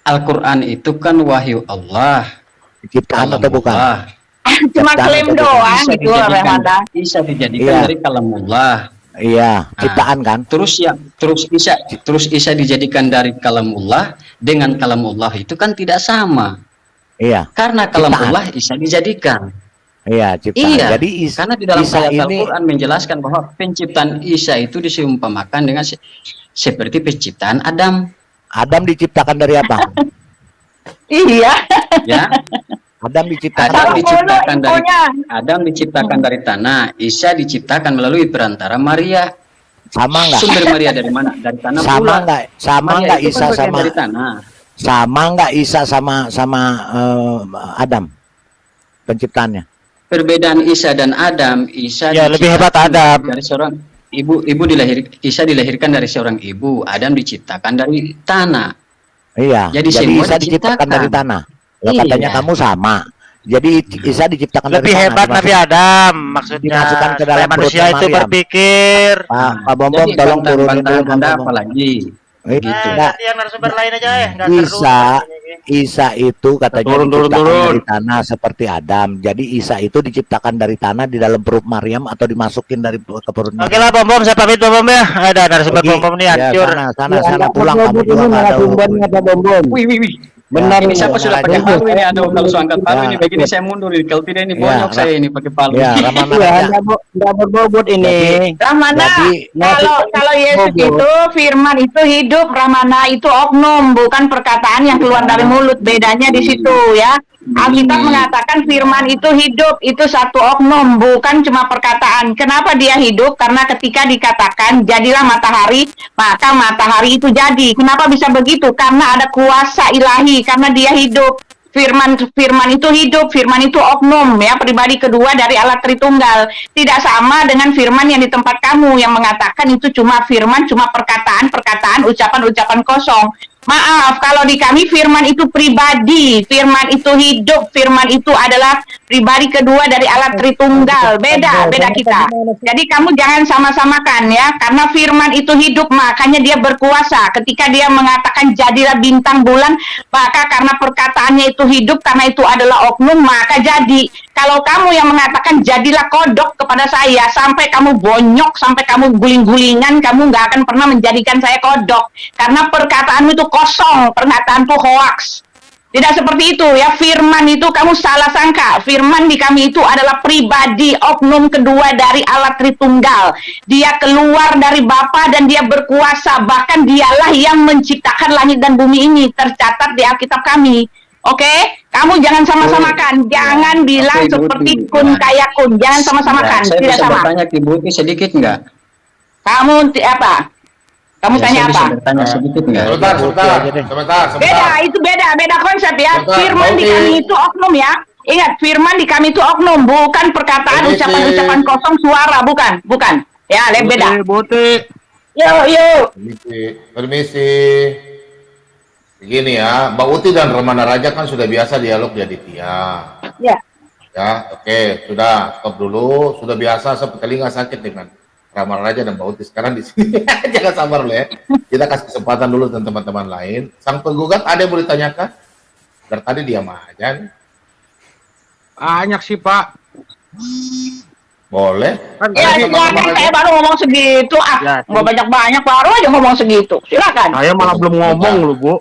A: Al-Quran itu kan wahyu Allah.
B: Ciptaan atau bukan?
A: Kalamullah.
D: Cuma
B: Ciptaan
D: klaim
B: atau bukan?
D: doang
A: Bisa
D: gitu
A: dijadikan,
D: Rahmana.
A: bisa dijadikan
B: Iya.
A: dari kalamullah.
B: Iya, ciptaan kan?
A: Terus Isa dijadikan dari kalamullah dengan kalamullah itu kan tidak sama.
B: Iya,
A: Karena kalamullah Isa dijadikan.
B: iya ciptaan.
A: Iya.
B: Jadi
A: Karena di dalam
B: Isa
A: ayat
B: ini
A: Al-Quran menjelaskan bahwa penciptaan Isa itu diseumpamakan dengan seperti penciptaan Adam.
B: Adam diciptakan dari apa?
D: Iya.
A: Ya,
B: Adam diciptakan
A: Adam
B: dari
A: diciptakan dari
D: infonya.
A: Adam diciptakan dari tanah. Isa diciptakan melalui perantara Maria.
B: sama nggak?
A: Sumber Maria dari mana? Dari tanah
B: Sama
A: pula.
B: nggak? Sama
A: Maria
B: nggak
A: itu
B: Isa
A: kan bagian
B: sama
A: dari tanah.
B: sama nggak Isa sama Adam penciptaannya?
A: Perbedaan Isa dan Adam, Isa
E: Ya, lebih hebat
A: diciptakan
E: Adam.
A: dari seorang ibu Isa dilahirkan dari seorang ibu, Adam diciptakan dari tanah.
B: Iya.
A: Jadi
B: Jadi
A: semua
B: Isa diciptakan
A: diciptakan.
B: dari tanah. Lah
A: Iya.
B: katanya kamu sama. Jadi Isa diciptakan
E: Lebih
B: dari tanah.
E: hebat Nabi Adam, maksudnya
B: dimasukkan ke
E: supaya
B: dalam
E: manusia
B: perutnya
E: itu
B: Maryam.
E: berpikir.
B: Pak Bom Bom
A: Jadi
B: tolong turunin dulu
A: bantahan
B: Pak
A: Anda
B: Bom Bom.
A: apa lagi? Gitu.
B: Nggak,
E: Nanti yang narasumber lain aja ya. nggak seru.
B: Isa itu katanya
H: Turun.
B: diciptakan dari tanah seperti Adam. Jadi Isa itu diciptakan dari tanah di dalam perut Maryam atau dimasukin dari ke perut
E: Oke
B: Maryam.
E: lah Bom Bom, saya pamit Bom Bom ya. Ada narasumber
B: Pergi.
E: Bom Bom nih
B: Ya,
E: hancur.
B: sana pulang kamu juga nggak ada
I: Sumbernya Pak Bom Bom.
A: Wih.
I: Benar
A: Ini
I: ini.
A: siapa sudah pakai
B: Raja.
A: palu ini? Aduh, kalau saya angkat palu
B: Ya.
A: ini begini saya mundur ini. Kalau tidak ini
B: Ya,
A: bonyok saya ini pakai palu.
B: Ya, Ramana
I: Iya,
B: Raja.
I: nggak berbobot ini.
D: Rahmana,
B: Jadi
D: kalau Yesus itu firman itu hidup, Rahmana itu oknum, bukan perkataan yang keluar dari mulut. Bedanya di situ ya. Alkitab mengatakan firman itu hidup, itu satu oknum, bukan cuma perkataan. Kenapa dia hidup? Karena ketika dikatakan jadilah matahari, maka matahari itu jadi. Kenapa bisa begitu? Karena ada kuasa ilahi, karena dia hidup. Firman itu hidup, firman itu oknum ya, pribadi kedua dari Allah Tritunggal. Tidak sama dengan firman yang di tempat kamu yang mengatakan itu cuma firman, cuma perkataan, ucapan kosong. Maaf, kalau di kami firman itu pribadi, firman itu hidup, firman itu adalah pribadi kedua dari Allah Tritunggal. Beda kita. Jadi kamu jangan sama-samakan ya, karena firman itu hidup, makanya dia berkuasa. Ketika dia mengatakan jadilah bintang bulan, maka karena perkataannya itu hidup, karena itu adalah oknum, maka jadi. Kalau kamu yang mengatakan jadilah kodok kepada saya, sampai kamu bonyok, sampai kamu guling-gulingan, kamu nggak akan pernah menjadikan saya kodok. Karena perkataanmu itu kosong, perkataanku hoaks. Tidak seperti itu ya, firman itu kamu salah sangka. Firman di kami itu adalah pribadi oknum kedua dari Allah Tritunggal. Dia keluar dari Bapa dan dia berkuasa, bahkan dialah yang menciptakan langit dan bumi ini, tercatat di Alkitab kami. Oke, kamu jangan sama-samakan, jangan bilang
A: Oke,
D: seperti
A: Buti.
D: kun kayak kun, jangan sama-samakan,
A: Saya
D: tidak
A: bisa
D: sama.
A: bertanya ke Buti sedikit nggak?
D: Kamu apa? Kamu
A: Ya,
D: tanya
A: saya
D: apa?
A: bisa bertanya sedikit nggak?
C: Sebentar.
D: Beda konsep ya.
C: Sebentar,
D: Firman di
C: Bauti.
D: kami itu oknum ya. Ingat, firman di kami itu oknum, bukan perkataan,
C: Bauti.
D: ucapan-ucapan kosong suara, bukan. Ya, beda.
C: Buti.
D: Yuk.
C: Permisi. Begini ya, Mbak Uti dan Ramana Raja kan sudah biasa dialog di Aditya.
D: Ya.
C: Ya, oke, sudah stop dulu. Sudah biasa, telinga sakit dengan Ramana Raja dan Mbak Uti sekarang di sini. Jangan sabar loh ya. Kita kasih kesempatan dulu dan teman-teman lain. Sang penggugat ada yang boleh ditanyakan? Dari tadi diam aja nih.
I: Banyak sih Pak.
C: Boleh.
D: Ya, silakan, saya baru ngomong segitu. Nggak banyak-banyak, baru aja ngomong segitu. Silakan.
I: Saya malah belum ngomong loh Bu.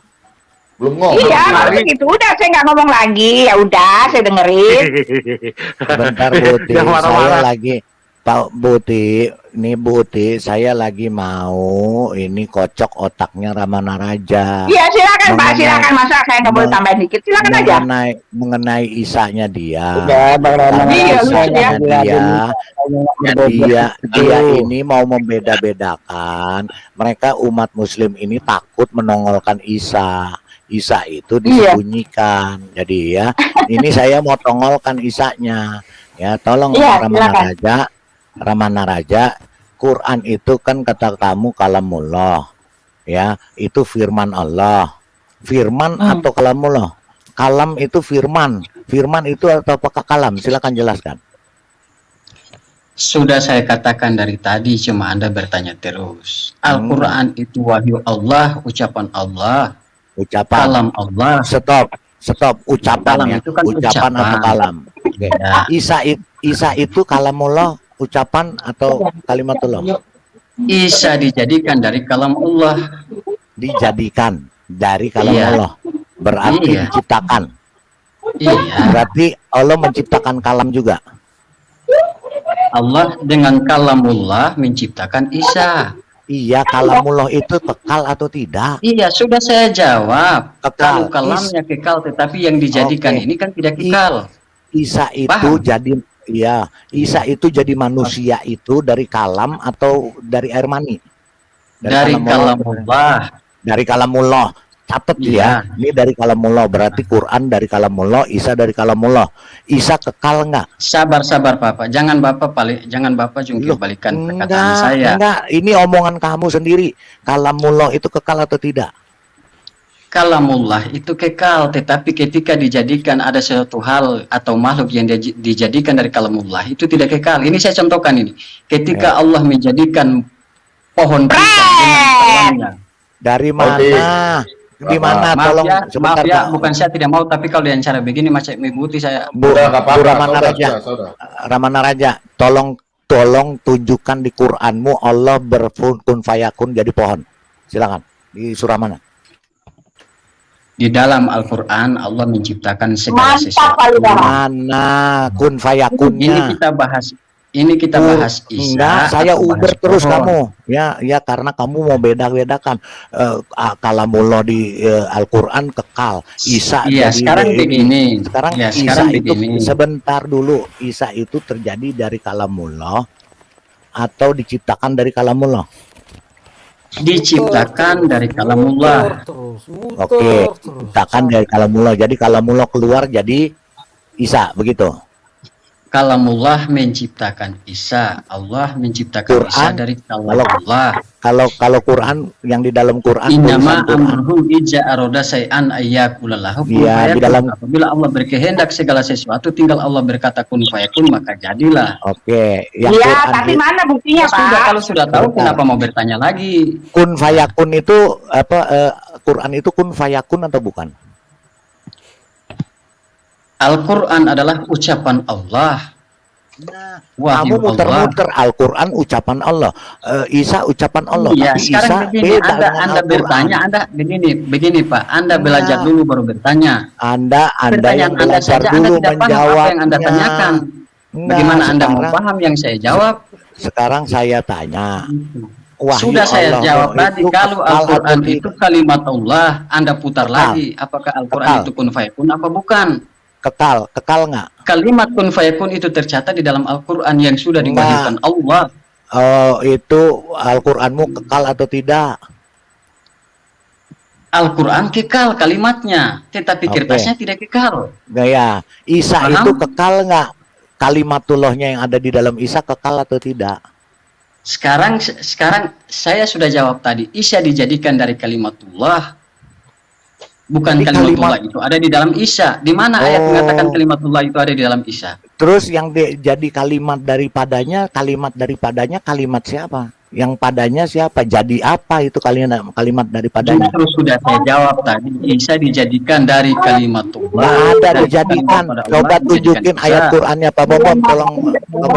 C: Belum ngomong.
D: Iya, baru segitu. Udah, saya nggak ngomong lagi. Ya udah, saya dengerin.
B: Sebentar Buti,
I: Jangan marah-marah.
B: saya lagi Pak Buti, ini Buti, saya lagi mau ini kocok otaknya Ramana Raja.
D: Iya, silakan Pak,
B: Mengenai-
D: silakan. Masa saya nggak boleh
B: meng-
D: tambahin dikit? Silakan aja.
B: mengenai Isanya dia.
I: Udah, Bang Rahman.
D: Iya, lucu ya.
B: Dia ini mau membeda-bedakan. Mereka umat Muslim ini takut menongolkan Isa. Isa itu disembunyikan. Jadi ya, ini saya mau tongolkan Isanya. Ya, tolong
D: Iya, silakan.
B: Ramana Raja, Quran itu kan kata kamu kalamullah. Ya, itu firman Allah. Firman atau kalamullah? Kalam itu firman. Firman itu atau apakah kalam? Silakan jelaskan.
A: Sudah saya katakan dari tadi, cuma Anda bertanya terus. Al-Quran itu wahyu Allah, ucapan Allah,
B: Ucapan.
A: kalam Allah.
B: Stop. Ucapan
A: Kalam
B: ya.
A: itu kan
B: Ucapan atau
A: ucapan.
B: kalam? Oke.
A: Ya.
B: Isa itu kalamullah, ucapan atau kalimatullah?
A: Isa dijadikan dari kalam Allah.
B: Dijadikan dari kalamullah. Berarti
A: Iya.
B: diciptakan.
A: Iya.
B: Berarti Allah menciptakan kalam juga.
A: Allah dengan kalamullah menciptakan Isa.
B: Iya, kalamullah itu kekal atau tidak?
A: Iya, sudah saya jawab.
B: Kekal.
A: Kalau kalamnya kekal, tetapi yang dijadikan
B: Oke.
A: ini kan tidak kekal.
B: Isa itu
A: Paham?
B: jadi Isa itu jadi manusia itu dari kalam atau dari air mani?
A: Dari kalamullah.
B: Dari kalamullah. Catat ya. Ini dari kalamullah, berarti Quran dari kalamullah, Isa dari kalamullah. Isa kekal enggak?
A: Sabar Bapak. Jangan Bapak jungkir balikan perkataan saya.
B: Enggak, ini omongan kamu sendiri. Kalamullah itu kekal atau tidak?
A: Kalamullah itu kekal, tetapi ketika dijadikan ada suatu hal atau makhluk yang dijadikan dari kalamullah itu tidak kekal. Ini saya contohkan ini. Ketika Allah menjadikan pohon pisang dengan kalamnya.
B: Dari mana? Di mana? Tolong sebentar,
A: maaf ya,
B: Pak.
A: bukan saya tidak mau, tapi kalau dengan cara begini macam mengikuti saya.
B: Bu Ramana Raja.
C: Saudara.
B: Ramana Raja, tolong tunjukkan di Quranmu Allah berkun fayakun jadi pohon. Silakan. Di surah mana?
A: Di dalam Al-Quran Allah menciptakan segala
D: Mantap
A: sesuatu.
D: kali Bang.
B: Mana kun
A: Ini
B: fayakunnya?
A: kita bahas Isa.
B: Enggak, saya
A: atau
B: uber
A: bahas
B: terus
A: pohon.
B: kamu. Ya karena kamu mau beda-bedakan. Kalamullah di Al-Quran kekal. Isa
A: Iya,
B: jadi
A: sekarang
B: ini.
A: begini.
B: Sekarang
A: Ya,
B: Isa
A: sekarang
B: itu
A: begini.
B: sebentar dulu. Isa itu terjadi dari kalamullah atau diciptakan dari kalamullah?
A: Diciptakan dari kalamullah.
B: Oke, diciptakan dari kalamullah. Jadi kalamullah keluar jadi Isa, begitu.
A: Kalamullah menciptakan Isa. Allah menciptakan
B: Quran,
A: Isa dari kalamullah.
B: Kalau Quran yang di dalam Quran,
A: Innama
B: tulisan Quran.
A: amruhu ija aroda say'an ayyakulalahu kun
B: Iya, di
A: fayakun.
B: dalam-
A: Apabila Allah berkehendak segala sesuatu, tinggal Allah berkata kun fayakun, maka jadilah.
B: Oke, yang
D: Iya,
B: Quran
D: tapi mana buktinya
A: Ya sudah,
D: Pak?
A: kalau sudah tahu kenapa mau bertanya lagi?
B: kun fayakun itu apa? Quran itu kun fayakun atau bukan?
A: Al-Quran adalah ucapan Allah.
B: Nah,
A: Wahyu
B: kamu muter-muter Al-Quran ucapan Allah, Isa ucapan Allah.
A: Iya,
B: Tapi
A: sekarang
B: Isa
A: begini,
B: beda dengan
A: Anda
B: Al-Quran.
A: bertanya, Anda begini Pak, Anda belajar
B: Enggak.
A: dulu baru bertanya.
B: Anda
A: Pertanyaan
B: yang
A: Anda
B: belajar
A: saja,
B: dulu
A: Anda tidak paham apa
B: menjawabnya.
A: yang Anda tanyakan.
B: Enggak,
A: Bagaimana Anda mau
B: sekarang-
A: paham yang saya jawab?
B: Sekarang saya tanya. Wahyu
A: Sudah saya
B: Allah
A: jawab tadi,
B: itu
A: kalau
B: kekal
A: Al-Quran
B: atau
A: itu kalimat Allah, Anda putar
B: Kekal.
A: lagi, apakah Al-Quran
B: Kekal.
A: itu kun fayakun apa bukan?
B: kekal nggak?
A: Kalimat kun fayakun itu tercatat di dalam Al-Quran yang sudah diwahyukan Allah.
B: Itu Al-Quranmu kekal atau tidak?
A: Al-Quran kekal kalimatnya, tetapi
B: Oke.
A: kertasnya tidak kekal.
B: Nggak ya? Isa
A: Paham?
B: itu kekal nggak? Kalimatullahnya yang ada di dalam Isa kekal atau tidak?
A: Sekarang saya sudah jawab tadi, Isa dijadikan dari kalimatullah. Bukan
B: Jadi
A: kalimatullah itu ada di dalam Isa. Di mana ayat
B: Oh.
A: mengatakan kalimatullah itu ada di dalam Isa?
B: Terus yang jadi kalimat daripadanya kalimat siapa? Yang padanya siapa? Jadi apa itu kalimat daripadanya?
A: Terus sudah saya jawab tadi, Isa dijadikan dari kalimatullah.
B: Nggak ada
A: Dari
B: dijadikan.
A: kalimat pada Allah,
B: Coba
A: dijadikan
B: tunjukin
A: Isa.
B: ayat Qurannya Pak Bobom. Tolong Pak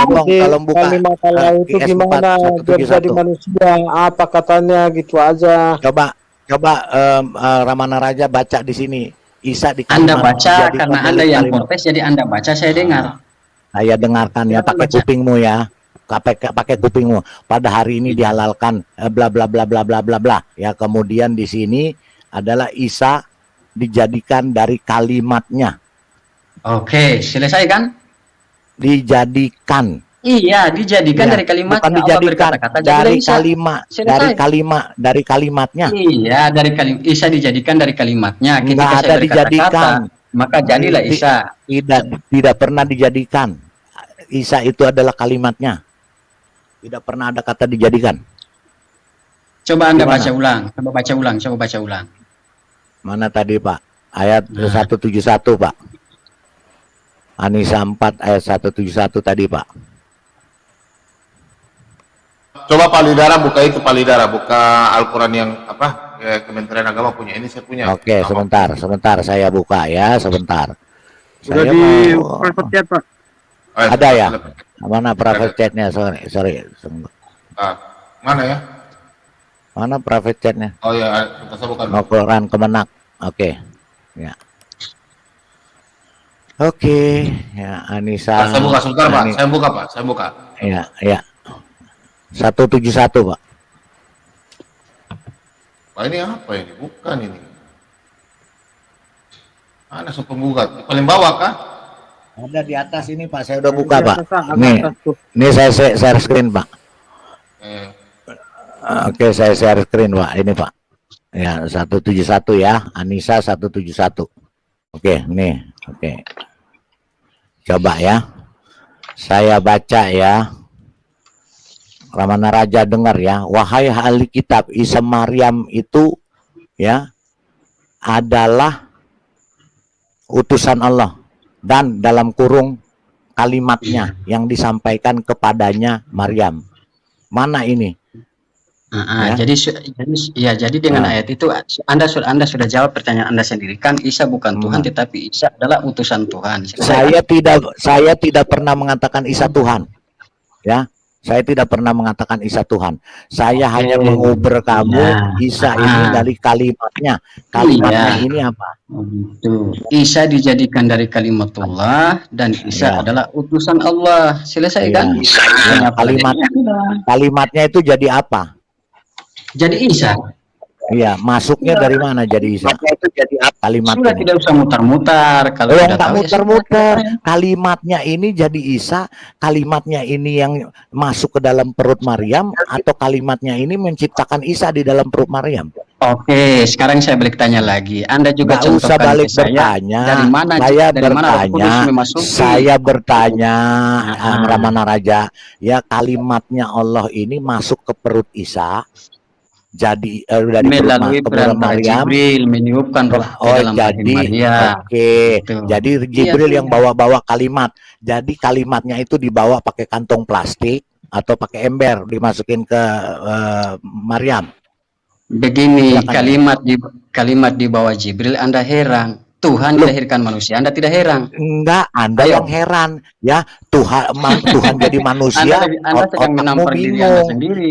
B: Bobom, tolong buka
I: kalimat Allah itu
B: PS4
I: gimana biar jadi
B: 171.
I: manusia, apa katanya gitu aja.
B: Coba Ramana Raja baca di sini. Isa di
A: Anda
B: kalimat
A: baca
B: dijadikan
A: karena
B: dari
A: Anda yang
B: kalimat.
A: protes, jadi Anda baca, saya dengar.
B: Saya dengarkan ya,
A: Silakan
B: pakai
A: baca.
B: kupingmu ya. Pakai kupingmu. Pada hari ini dihalalkan bla bla bla bla bla bla bla. Ya, kemudian di sini adalah Isa dijadikan dari kalimatnya.
A: Oke, selesai kan?
B: Dijadikan.
A: Iya, dijadikan
B: Ya,
A: dari kalimat
B: bukan
A: Allah
B: dijadikan
A: berkata-kata
B: dari
A: jadilah Isa. Selesai.
B: dari kalimatnya.
A: Iya, Isa dijadikan dari kalimatnya.
B: Nggak
A: Ketika
B: ada
A: saya berkata-kata,
B: dijadikan.
A: maka jadilah
B: Ti-
A: Isa.
B: Tidak pernah dijadikan. Isa itu adalah kalimatnya. Tidak pernah ada kata dijadikan.
A: Coba Anda
B: Gimana?
A: baca ulang. Coba baca ulang.
B: Mana tadi, Pak? Ayat
A: Nah.
B: 171, Pak. Anisa 4 ayat 171 tadi, Pak.
C: Coba Pak Lidara buka itu, Pak Lidara buka Al-Quran yang apa? Kementerian Agama punya, ini saya punya.
B: Oke, sebentar saya buka ya, sebentar.
I: Sudah
B: Saya
I: di
B: mau
I: private chat, Pak.
B: ada ya? Mana private chatnya? Sorry.
C: Mana ya?
B: Mana private chatnya?
C: Oh ya, saya bukan.
B: Al-Quran Kemenak. Oke. Ya. Oke, ya Anissa.
C: Saya buka sebentar Pak, saya buka.
B: Ya. 171, Pak.
C: Pak ini apa ini? Bukan ini. Mana penggugat? Paling bawah kah?
B: Ada di atas ini, Pak. Saya udah buka,
I: Di
B: Pak.
I: atas, agak
B: Nih,
I: atas tuh.
B: ini saya share screen, Pak.
C: Eh,
B: Oke, saya share screen, Pak. Ini, Pak. Ya, 171 ya. Anissa 171. Oke, nih. Oke. Coba ya. Saya baca ya. Ramana Raja dengar ya. Wahai ahli kitab, Isa Maryam itu ya adalah utusan Allah dan dalam kurung kalimatnya yang disampaikan kepadanya Maryam. Mana ini? Ya.
A: Jadi dengan ayat itu Anda sudah jawab pertanyaan Anda sendiri kan Isa bukan Tuhan tetapi Isa adalah utusan Tuhan.
B: Saya tidak pernah mengatakan Isa Tuhan. Ya. Saya tidak pernah mengatakan Isa Tuhan. Saya hanya menguber kamu Isa ini dari kalimatnya. Kalimatnya ini apa?
A: Itu. Isa dijadikan dari kalimatullah dan Isa adalah utusan Allah. Selesai kan?
B: Ya, kalimatnya itu jadi apa?
A: Jadi Isa.
B: Iya, masuknya dari mana jadi Isa? Kalimat
A: Sudah
B: ini.
A: tidak usah mutar-mutar kalau
B: Belum
A: sudah
B: tak
A: tahu ya
B: muter-muter. Kalimatnya ini jadi Isa, kalimatnya ini yang masuk ke dalam perut Maryam, atau kalimatnya ini menciptakan Isa di dalam perut Maryam?
A: Oke, sekarang saya balik tanya lagi. Anda juga
B: Nggak usah
A: contohkan
B: balik
A: ke saya
B: bertanya.
A: dari mana Roh Kudus memasuki.
B: Saya bertanya, Ramana Raja, ya kalimatnya Allah ini masuk ke perut Isa, jadi dari
A: melalui
B: perut
A: perantara
B: Maryam.
A: Jibril meniupkan roh ke dalam rahim Maria.
B: Oke.
A: Gitu.
B: Jadi Jibril yang bawa-bawa kalimat. Jadi kalimatnya itu dibawa pakai kantong plastik atau pakai ember dimasukin ke Maryam.
A: Begini,
B: Silakan.
A: kalimat di bawah Jibril Anda heran. Tuhan dilahirkan manusia, Anda tidak heran.
B: Enggak, Anda yang heran. Ya, Tuhan jadi manusia,
A: Anda sedang
B: otakmu
A: menampar diri Anda
B: bingung.
A: sendiri.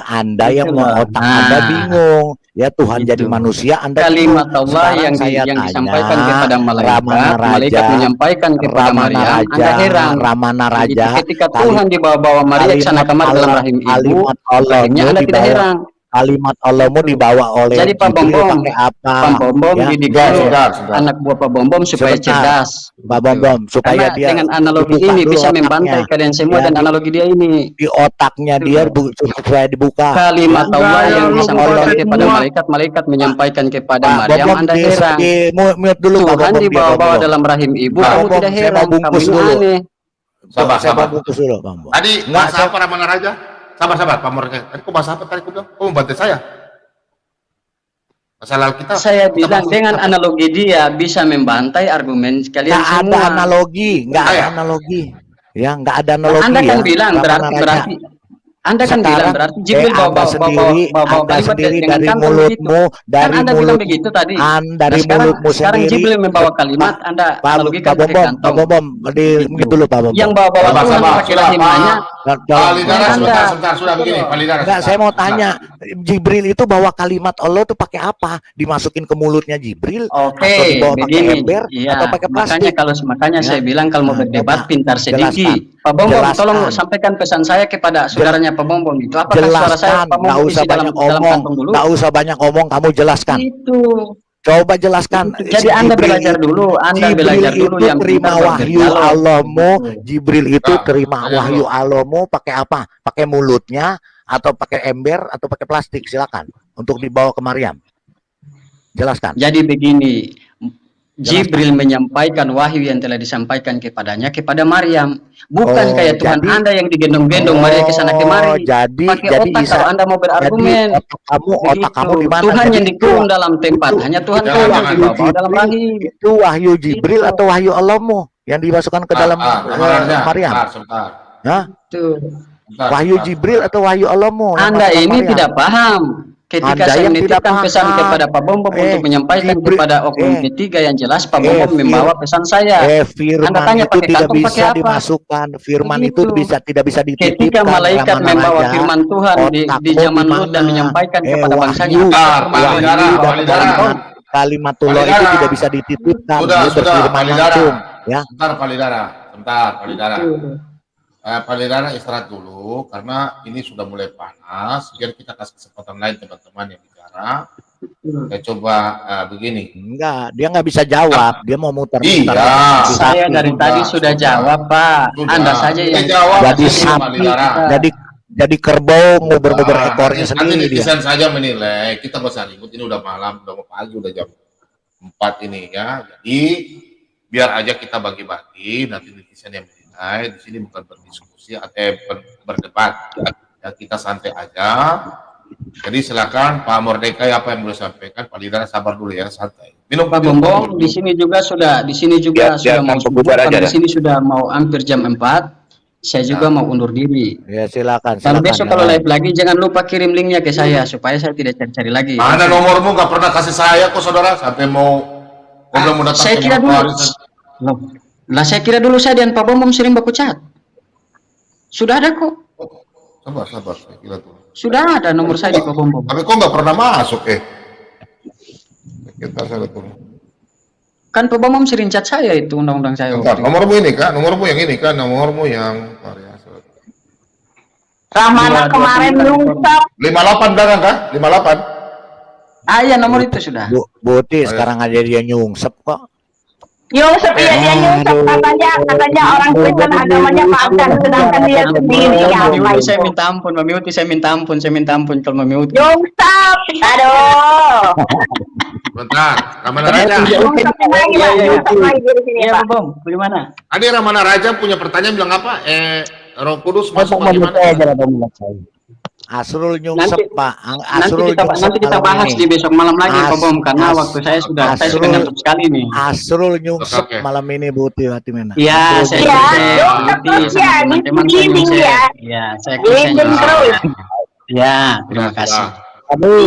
B: Anda yang
A: Itulah.
B: otak Anda bingung. Ya, Tuhan
A: Gitu.
B: jadi manusia, Anda
A: Kalimat
B: bingung.
A: Allah
B: Sekarang
A: yang
B: saya
A: disampaikan
B: tanya,
A: kepada malaikat,
B: Ramana
A: malaikat
B: Raja,
A: menyampaikan kepada
B: Ramana
A: Maryam,
B: Raja,
A: Anda heran.
B: Ramana Raja,
A: Ketika Tuhan dibawa Maria ke sana kemari dalam rahim ibu,
B: kalimat
A: rahimnya
B: Allahmu
A: Anda tidak
B: dibawa,
A: heran.
B: kalimat Allahmu dibawa oleh
A: Jadi Pak
B: Jibril
A: Bombom,
B: pakai apa?
A: Pak Bombom
B: Ya,
A: didikan
C: sebentar.
A: anak buah Pak Bombom supaya
B: Sebentar.
A: cerdas.
B: Pak Bombom, supaya
A: Karena
B: dia
A: dengan analogi
B: dibuka
A: ini
B: dulu
A: bisa
B: otaknya.
A: membantai kalian semua
B: Ya,
A: dan analogi dia ini.
B: di otaknya dia supaya dibuka.
A: Kalimat
I: Enggak,
A: Allah
I: ya,
A: yang
I: lu
A: disampaikan
I: baca
A: kepada
I: semua.
A: malaikat menyampaikan kepada
B: Pak
A: Maryam,
B: Bombom
A: Anda heran.
B: mute dulu Pak
A: Tuhan
B: Bombom,
A: dibawa dalam rahim ibu,
B: Pak
A: kamu
B: Bombom,
A: tidak
B: saya
A: heran.
B: mau
A: Kamu
B: bungkus
A: ini
B: dulu.
A: aneh.
C: Sabar.
B: Saya mau bungkus dulu, Pak Bombom.
C: Tadi
B: Enggak,
C: bahasa apa Ramana Raja? Sabar, Pak Murke. Tadi kok bahasa apa tadi kau bilang? Kau membantai saya? Masalah kita.
A: Saya bilang dengan analogi dia bisa membantai argumen kalian
B: Nggak
A: semua.
B: ada analogi, nggak ada
C: Saya.
B: analogi. Ya, nggak ada analogi.
A: Anda kan
B: ya.
A: bilang
B: Ramana Raja.
A: berarti Anda kan bilang
B: Sekarang
A: berarti Jibril
B: Anda
A: bawa
B: sendiri,
A: bawa
B: Anda
A: kalimat
B: sendiri
A: dengan
B: dari
A: kantung begitu.
B: mulutmu,
A: Kan
B: dari
A: Anda bilang
B: mulut,
A: begitu tadi.
B: dari
A: Nah,
B: mulutmu
A: sekarang
B: sendiri.
A: Jibril membawa kalimat, Anda analogikan
B: Pak
A: pakai kantong.
B: Bom,
A: Begitu.
B: gitu dulu Pak Bom.
A: Yang bawa-bawa
C: Sabar,
A: Tuhan
C: sabar.
A: pakai
C: Sudah,
A: rahimahnya.
C: Pak
B: Tolong.
C: Lidara,
A: Anda.
C: sebentar, sudah begini, Pak Lidara.
B: Enggak, saya mau
C: sebentar.
B: tanya, Jibril itu bawa kalimat Allah tuh pakai apa? Dimasukin ke mulutnya Jibril
A: Oke,
B: atau dibawa pakai
A: begini.
B: ember
A: Iya,
B: atau pakai
A: makanya
B: plastik?
A: makanya
B: Ya.
A: saya bilang kalau mau
B: Nah,
A: berdebat
B: coba
A: pintar sedikit.
B: jelaskan.
A: Pak Bombom,
B: Jelaskan.
A: tolong sampaikan pesan saya kepada saudaranya Pak Bombom itu. Apakah suara saya
B: Jelaskan,
A: Pak
B: nggak
A: Bombom
B: usah
A: isi dalam
B: banyak omong,
A: kantong dulu?
B: nggak usah banyak omong, kamu jelaskan.
A: Itu.
B: Coba jelaskan.
A: Jadi Anda belajar dulu, Anda belajar dulu
B: itu
A: yang
B: terima
A: pintar
B: wahyu
A: berdialog.
B: Allahmu,
A: Gitu.
B: Jibril itu
C: Nah,
B: terima
C: tanya
B: wahyu
C: dulu.
B: Allahmu pakai apa? Pakai mulutnya atau pakai ember atau pakai plastik? Silakan untuk dibawa ke Maryam. Jelaskan.
A: Jadi begini, Jibril menyampaikan wahyu yang telah disampaikan kepadanya kepada Maryam. Bukan
B: Oh,
A: kayak Tuhan
B: jadi-
A: Anda yang digendong-gendong Maria ke sana kemari.
B: Jadi
A: Pakai otak
B: Isa,
A: kalau Anda mau berargumen.
B: jadi otak kamu di mana?
A: Tuhan
B: Jadi
A: yang dikurung dalam tempat,
B: itu-
A: hanya Tuhan
C: Jangan,
A: tahu yang
C: jangan.
A: dibawa dalam rahim.
B: itu wahyu Jibril
A: Itu.
B: atau wahyu Allahmu yang dimasukkan ke dalam
C: Raja,
B: Maryam?
C: sebentar.
B: Hah?
A: Tuh.
C: Sebentar,
B: Wahyu
C: sebentar.
B: Jibril atau wahyu Allahmu? yang
A: Anda
B: masuk ke
A: ini
B: Maryam?
A: tidak paham. Ketika
B: Anda
A: saya
B: yang tidak
A: menitipkan pesan
B: paham.
A: kepada Pak Bombom untuk menyampaikan
B: Jibril-
A: kepada oknum ketiga yang jelas, Pak Bombom
B: Fir-
A: membawa pesan saya.
B: Firman
A: Anda tanya
B: itu
A: pakai
B: tidak
A: kantong,
B: bisa
A: pakai apa?
B: dimasukkan. Firman
A: Begitu.
B: itu tidak bisa dititipkan.
A: Ketika malaikat
B: Ramana
A: membawa
B: Raja.
A: firman Tuhan di
B: Otakmu
A: zaman
B: di
A: Lut dan
B: mana?
A: menyampaikan kepada bangsanya,
B: wahyu,
C: Bentar, Pak
B: wahyu
C: Lidara,
B: dan
C: Pak Lidara.
B: kalimatullah
C: Pak
B: itu
C: Lidara.
B: tidak bisa dititipkan.
C: Sudah,
B: Dia berfirman
C: Pak Lidara.
B: langsung. Ya.
C: Sebentar, Pak Lidara. Sebentar, Pak Lidara. Pak Lidara istirahat dulu karena ini sudah mulai panas. Biar kita kasih kesempatan lain teman-teman yang bicara. Saya coba begini.
B: Enggak, dia nggak bisa jawab. Dia mau muter-muter.
C: Iya.
A: Saya dari
C: Sudah,
A: tadi sudah
C: sudah.
A: jawab, Pak.
C: Sudah.
A: Anda saja
C: Dia
A: yang
C: jawab.
B: Jadi
C: Pak
B: sapi,
C: Lidara.
B: jadi kerbau nguber-nguber
C: Nah,
B: ekornya
C: nanti
B: sendiri dia.
C: netizen saja menilai. Kita nggak usah ribut. Ini udah malam, udah mau pagi, udah jam 4 ini ya. Jadi biar aja kita bagi-bagi. Nanti netizen yang menilai. Di sini bukan berdiskusi atau berdebat. Ya, kita santai aja. Jadi silakan Pak Mordekai apa yang boleh sampaikan. Pak Lidara sabar dulu ya, santai. Minum
A: Pak Bombom di sini juga sudah sudah mau subuh,
G: pembubar aja
A: karena
G: dah.
A: di sini sudah mau hampir jam 4. Saya juga mau undur diri.
B: Ya silakan.
A: Dan besok kalau
B: ya.
A: live lagi jangan lupa kirim linknya ke saya supaya saya tidak cari-cari lagi.
C: Mana nomormu nggak pernah kasih saya kok saudara sampai mau mau datang
A: Saya
C: ke
A: kira dulu.
C: Manokwari.
A: Loh, lah saya kira dulu saya dan Pak Bombom sering baku chat. Sudah ada kok.
C: Sabar, saya kira tuh.
A: Sudah ada nomor saya di Pak Bombom.
C: Tapi kok nggak pernah masuk Kita saya tuh.
A: Kan Pak Bombom sering chat saya itu undang-undang saya.
C: Bentar,
A: waktu itu.
C: nomormu ini kan, nomormu yang ini kan, nomormu yang
D: Ramana kemarin nyungsep.
C: 58 belakang kan? 58.
A: Ah ya nomor itu sudah.
B: Buti sekarang aja dia nyungsep kok.
D: Nyungsep iya dia nyungsep katanya orang Kristen agamanya pagan sedangkan dia sendiri apa
A: Mamiuti saya
D: itu?
A: minta ampun, Mamiuti saya minta ampun kalau Mamiuti.
D: Nyungsep, aduh.
C: Bentar, Ramana Raja.
D: Nyungsep lagi Pak, nyungsep lagi di sini
A: Iya
D: Pak.
A: Pak Bom, bagaimana?
C: Tadi Ramana Raja punya pertanyaan bilang apa? Roh Kudus masuk bagaimana?
B: Asrul nyungsep Pak.
A: Nanti kita bahas di besok malam lagi Pak Bom karena waktu saya sudah ngantuk sekali nih.
B: Asrul nyungsep
C: Oke.
B: malam ini Buti hati mana.
A: Iya, saya
D: Iya,
A: ikuti sama teman-teman saya
D: giving
A: nyungsep.
D: ya.
A: Iya, saya ikuti
D: Giving
A: nyungsep.
D: terus.
A: Ya, terima kasih.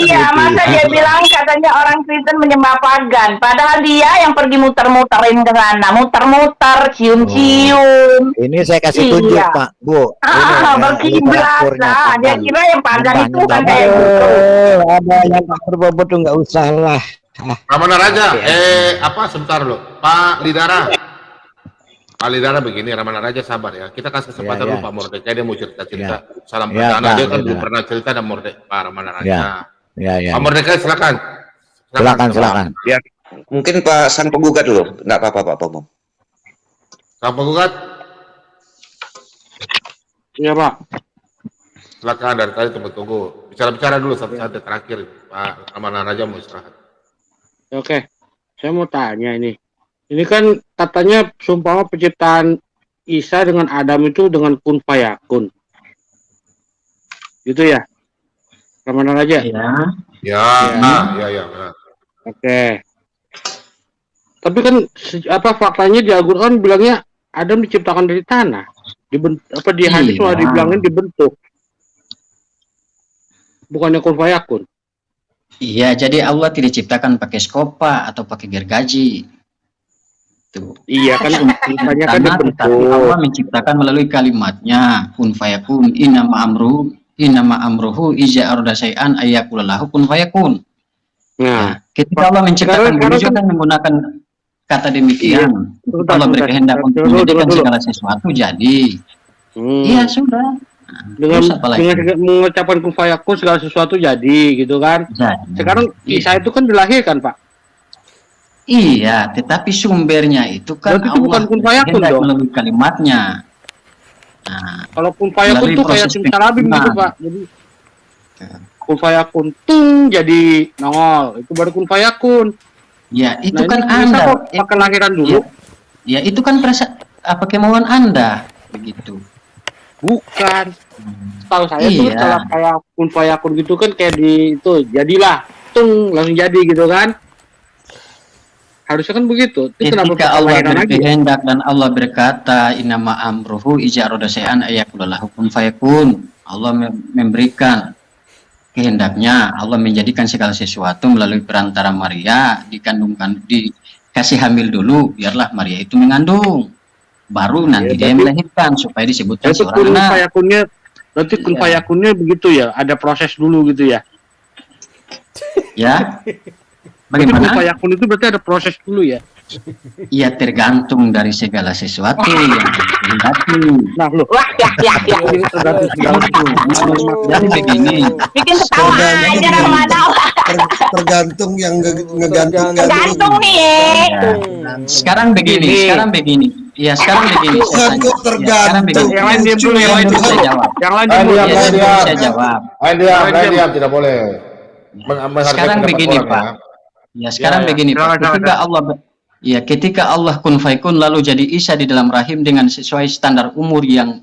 D: Iya, masa dia bilang katanya orang Kristen menyembah pagan, padahal dia yang pergi muter-muterin ke sana, muter-muter, cium-cium.
B: Ini saya kasih tunjuk
D: Iya.
B: Pak, Bu.
D: Berkiblat
B: literaturnya
D: lah. Dia
B: pagan.
D: kira yang pagan itu
B: Nyembah-nyembah
D: kan kayak gitu.
I: Ada yang tak berbobot tuh nggak usah lah.
C: Ramana Raja, apa sebentar loh, Pak Lidara. Pak Lidara begini, Ramana Raja sabar ya. Kita kasih kesempatan
B: Iya,
C: dulu
B: iya.
C: Pak Mordekai dia mau cerita-cerita. Salam
B: Iya,
C: perdana
B: Pak
C: dia kan belum
B: Lidara.
C: pernah cerita dan Pak Ramana Raja.
B: Iya. Ya.
C: Pak Mordekai silakan.
B: Silakan.
G: Ya, mungkin Pak Sang Penggugat dulu. Enggak apa-apa Pak Pomom.
C: Sang Penggugat,
I: Iya Pak.
C: silakan dari tadi tunggu. Bicara-bicara dulu sampai terakhir. Pak Ramana Raja mau istirahat.
I: Oke. Saya mau tanya ini. Ini kan katanya sumpama penciptaan Isa dengan Adam itu dengan kun fayakun. Gitu ya? Ramana Raja?
A: Iya.
C: Ya, ya, benar.
I: Oke. Tapi kan faktanya di Al-Qur'an bilangnya Adam diciptakan dari tanah. Di hadis malah dibilangin dibentuk. bukannya kun fayakun.
A: Iya, jadi Allah tidak ciptakan pakai skopa atau pakai gergaji. Tuh.
I: Iya kan, misalnya kan
A: Tapi
I: dibentuk.
A: Allah menciptakan melalui kalimatnya kun fayakun, innama amruhu iza arada syai'an ayyakula lahu kun fayakun.
I: Nah,
A: Ketika Allah menciptakan manusia kan menggunakan kata demikian. Allah berkehendak untuk menjadikan segala sesuatu jadi. Iya sudah.
I: Dengan mengucapkan kun fayakun segala sesuatu jadi gitu kan.
A: Jadi.
I: Sekarang Isa itu kan dilahirkan, Pak.
A: Iya, tetapi sumbernya itu kan
I: Berarti itu bukan kun fayakun
A: berkehendak
I: dong.
A: melalui kalimatnya. Nah,
I: Kalau kun fayakun
A: Melalui
I: tuh kayak
A: proses
I: simsalabim gitu,
A: penghitungan.
I: Pak. Jadi kun fayakun tung jadi nongol. Itu baru kun fayakun.
A: ya itu
I: Nah,
A: kan
I: ini Isa
A: Anda.
I: kok pakai lahiran dulu?
A: Ya itu kan apa kemauan Anda begitu.
I: Bukan. Tahu saya tuh
A: Iya.
I: kalau kayak kun fayakun gitu kan kayak di itu jadilah tung langsung jadi gitu kan. Harusnya kan begitu. Itu kenapa
A: Ketika
I: pakai
A: Allah
I: lahiran lagi?
A: berkehendak dan Allah berkata innama amruhu iza arada syai'an ayyakula lahu kun fayakun. Allah memberikan kehendaknya, Allah menjadikan segala sesuatu melalui perantara Maria, dikasih hamil dulu, biarlah Maria itu mengandung. Baru nanti dia
I: berarti-
A: melahirkan supaya disebutkan
I: Itu kun
A: seorang anak.
I: fayakunnya berarti kun
A: Iya.
I: fayakunnya begitu ya, ada proses dulu gitu ya.
A: Ya.
I: Berarti kun
A: Bagaimana?
I: fayakun itu berarti ada proses dulu ya.
A: Ya tergantung dari segala sesuatu yang dikehendaki.
I: Nah, loh.
D: Wah, ya.
I: Tergantung segala
A: Jadi begini,
D: Bikin ketawa aja Rahmana.
J: Tergantung yang ngegantung
D: Tergantung nih.
A: ya. Sekarang begini. Ya sekarang begini.
J: Tuhan kok tergantung.
I: Yang lain diam dulu, yang lain
A: Belum
I: dulu.
A: saya jawab.
I: Yang lain
C: Diam,
I: dulu.
C: diam,
A: Ya,
C: diam.
A: sebelum saya jawab.
C: Diam, tidak boleh. Menghargai
A: Sekarang
C: pendapat
A: begini,
C: orang,
A: Pak.
C: ya.
A: Ya sekarang
I: Ya,
A: begini, Pak.
I: silakan.
A: Ketika Allah kun fayakun lalu jadi Isa di dalam rahim dengan sesuai standar umur yang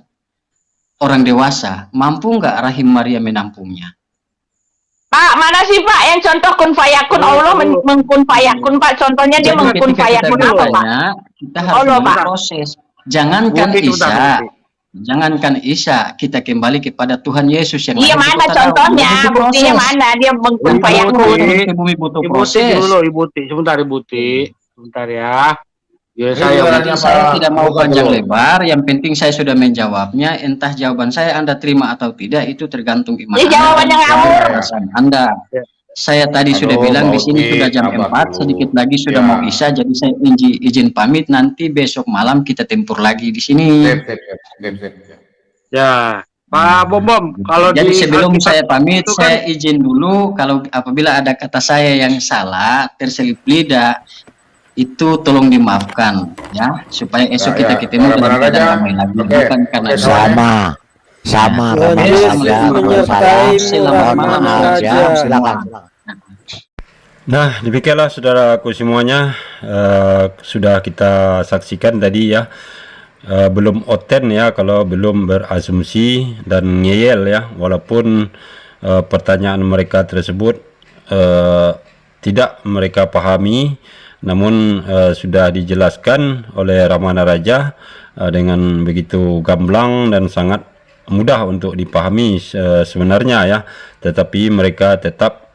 A: orang dewasa, mampu nggak rahim Maria menampungnya?
D: Pak, mana sih Pak yang contoh kun fayakun? Allah mengkun fayakun Pak. Contohnya dia
A: Jadi
D: mengkun
A: ketika kita
D: fayakun apa Pak?
A: bertanya, kita harus
D: Allah,
A: melalui
D: Pak.
A: proses. Jangankan
I: Bukti,
A: Isa,
I: sebentar,
A: jangankan Isa, kita kembali kepada Tuhan Yesus yang
D: Iya
A: lahir di
D: mana
A: kota Daud.
D: contohnya?
A: Butuh
D: Buktinya
A: proses.
D: mana dia mengkun
I: Ibu
D: fayakun?
I: Tuti.
A: Bumi butuh
I: Ibu Ti
A: proses.
I: dulu, Ibu Ti. Sebentar Ibu Ti. Sebentar ya. Ya
C: Ini
I: saya
C: gilirannya
A: Jadi saya tidak mau
C: Bukan
A: panjang
C: dulu.
A: lebar, yang penting saya sudah menjawabnya. Entah jawaban saya Anda terima atau tidak, itu tergantung iman
D: Ya,
A: Anda
D: jawabannya
A: dan
D: ngawur.
A: perasaan Anda.
I: Ya.
A: Saya tadi
C: Aduh,
A: sudah bilang di sini
C: Bauti,
A: sudah jam
C: sabar
A: 4,
C: dulu.
A: sedikit lagi sudah
C: Ya.
A: mau isya, jadi saya izin pamit. Nanti besok malam kita tempur lagi di sini.
C: Sip.
I: Ya, Pak Bom, kalau
A: Jadi
I: di
A: sebelum
I: Alkitab
A: saya pamit,
I: itu kan-
A: saya izin dulu kalau apabila ada kata saya yang salah, terselip lidah, itu tolong dimaafkan ya, supaya esok kita
C: Ya,
A: ketemu dalam
C: mana-mana
A: keadaan
C: aja.
A: ramai lagi,
C: Oke.
A: bukan karena
C: Oke,
B: Sama
A: Ya.
B: Rahmat
A: Yesus
B: saja.
A: menyertai
B: Selamat
A: malam,
B: maaf
A: Raja.
B: ya. Silakan.
F: Nah, demikianlah saudaraku semuanya, sudah kita saksikan tadi ya. Belum oten ya kalau belum berasumsi dan ngeyel ya, walaupun pertanyaan mereka tersebut tidak mereka pahami, namun sudah dijelaskan oleh Ramana Raja dengan begitu gamblang dan sangat mudah untuk dipahami sebenarnya ya, tetapi mereka tetap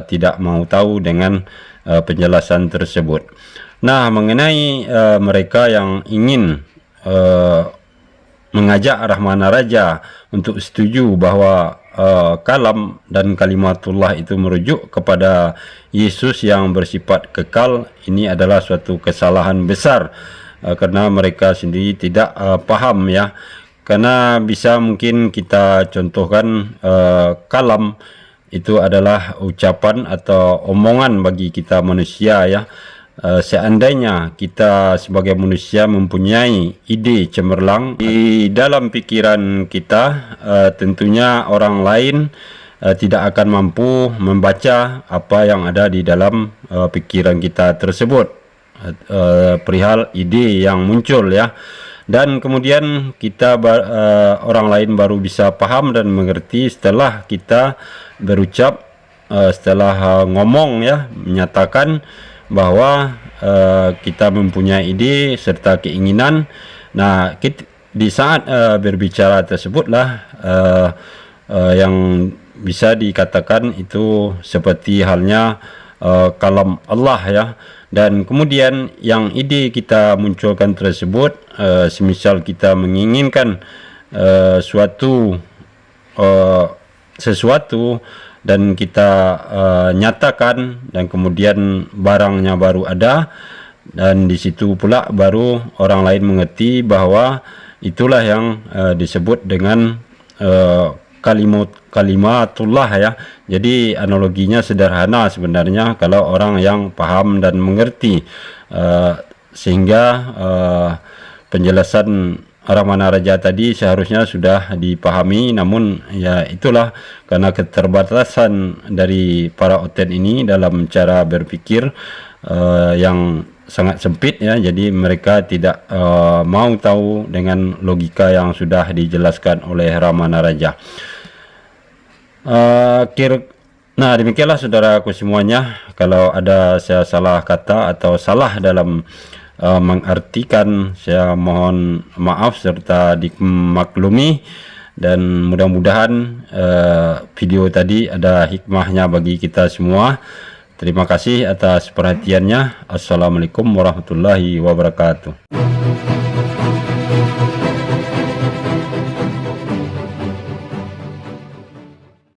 F: tidak mau tahu dengan penjelasan tersebut. Nah, mengenai mereka yang ingin mengajak Rahmana Raja untuk setuju bahwa kalam dan kalimatullah itu merujuk kepada Yesus yang bersifat kekal, ini adalah suatu kesalahan besar karena mereka sendiri tidak paham ya. Karena bisa mungkin kita contohkan kalam itu adalah ucapan atau omongan bagi kita manusia ya. Seandainya kita sebagai manusia mempunyai ide cemerlang di dalam pikiran kita, tentunya orang lain tidak akan mampu membaca apa yang ada di dalam pikiran kita tersebut, perihal ide yang muncul ya. Dan kemudian kita orang lain baru bisa paham dan mengerti setelah kita berucap, setelah ngomong ya, menyatakan bahwa kita mempunyai ide serta keinginan. Nah, di saat berbicara tersebutlah yang bisa dikatakan itu seperti halnya kalam Allah ya. Dan kemudian yang ide kita munculkan tersebut, semisal kita menginginkan sesuatu dan kita nyatakan, dan kemudian barangnya baru ada, dan di situ pula baru orang lain mengerti bahwa itulah yang disebut dengan kalimatullah ya. Jadi analoginya sederhana sebenarnya kalau orang yang paham dan mengerti, sehingga penjelasan Ramana Raja tadi seharusnya sudah dipahami, namun ya itulah karena keterbatasan dari para oten ini dalam cara berpikir yang sangat sempit ya, jadi mereka tidak mau tahu dengan logika yang sudah dijelaskan oleh Ramana Raja. Nah, demikianlah saudaraku semuanya. Kalau ada saya salah kata atau salah dalam mengartikan, saya mohon maaf serta dimaklumi, dan mudah-mudahan video tadi ada hikmahnya bagi kita semua. Terima kasih atas perhatiannya. Assalamualaikum warahmatullahi wabarakatuh.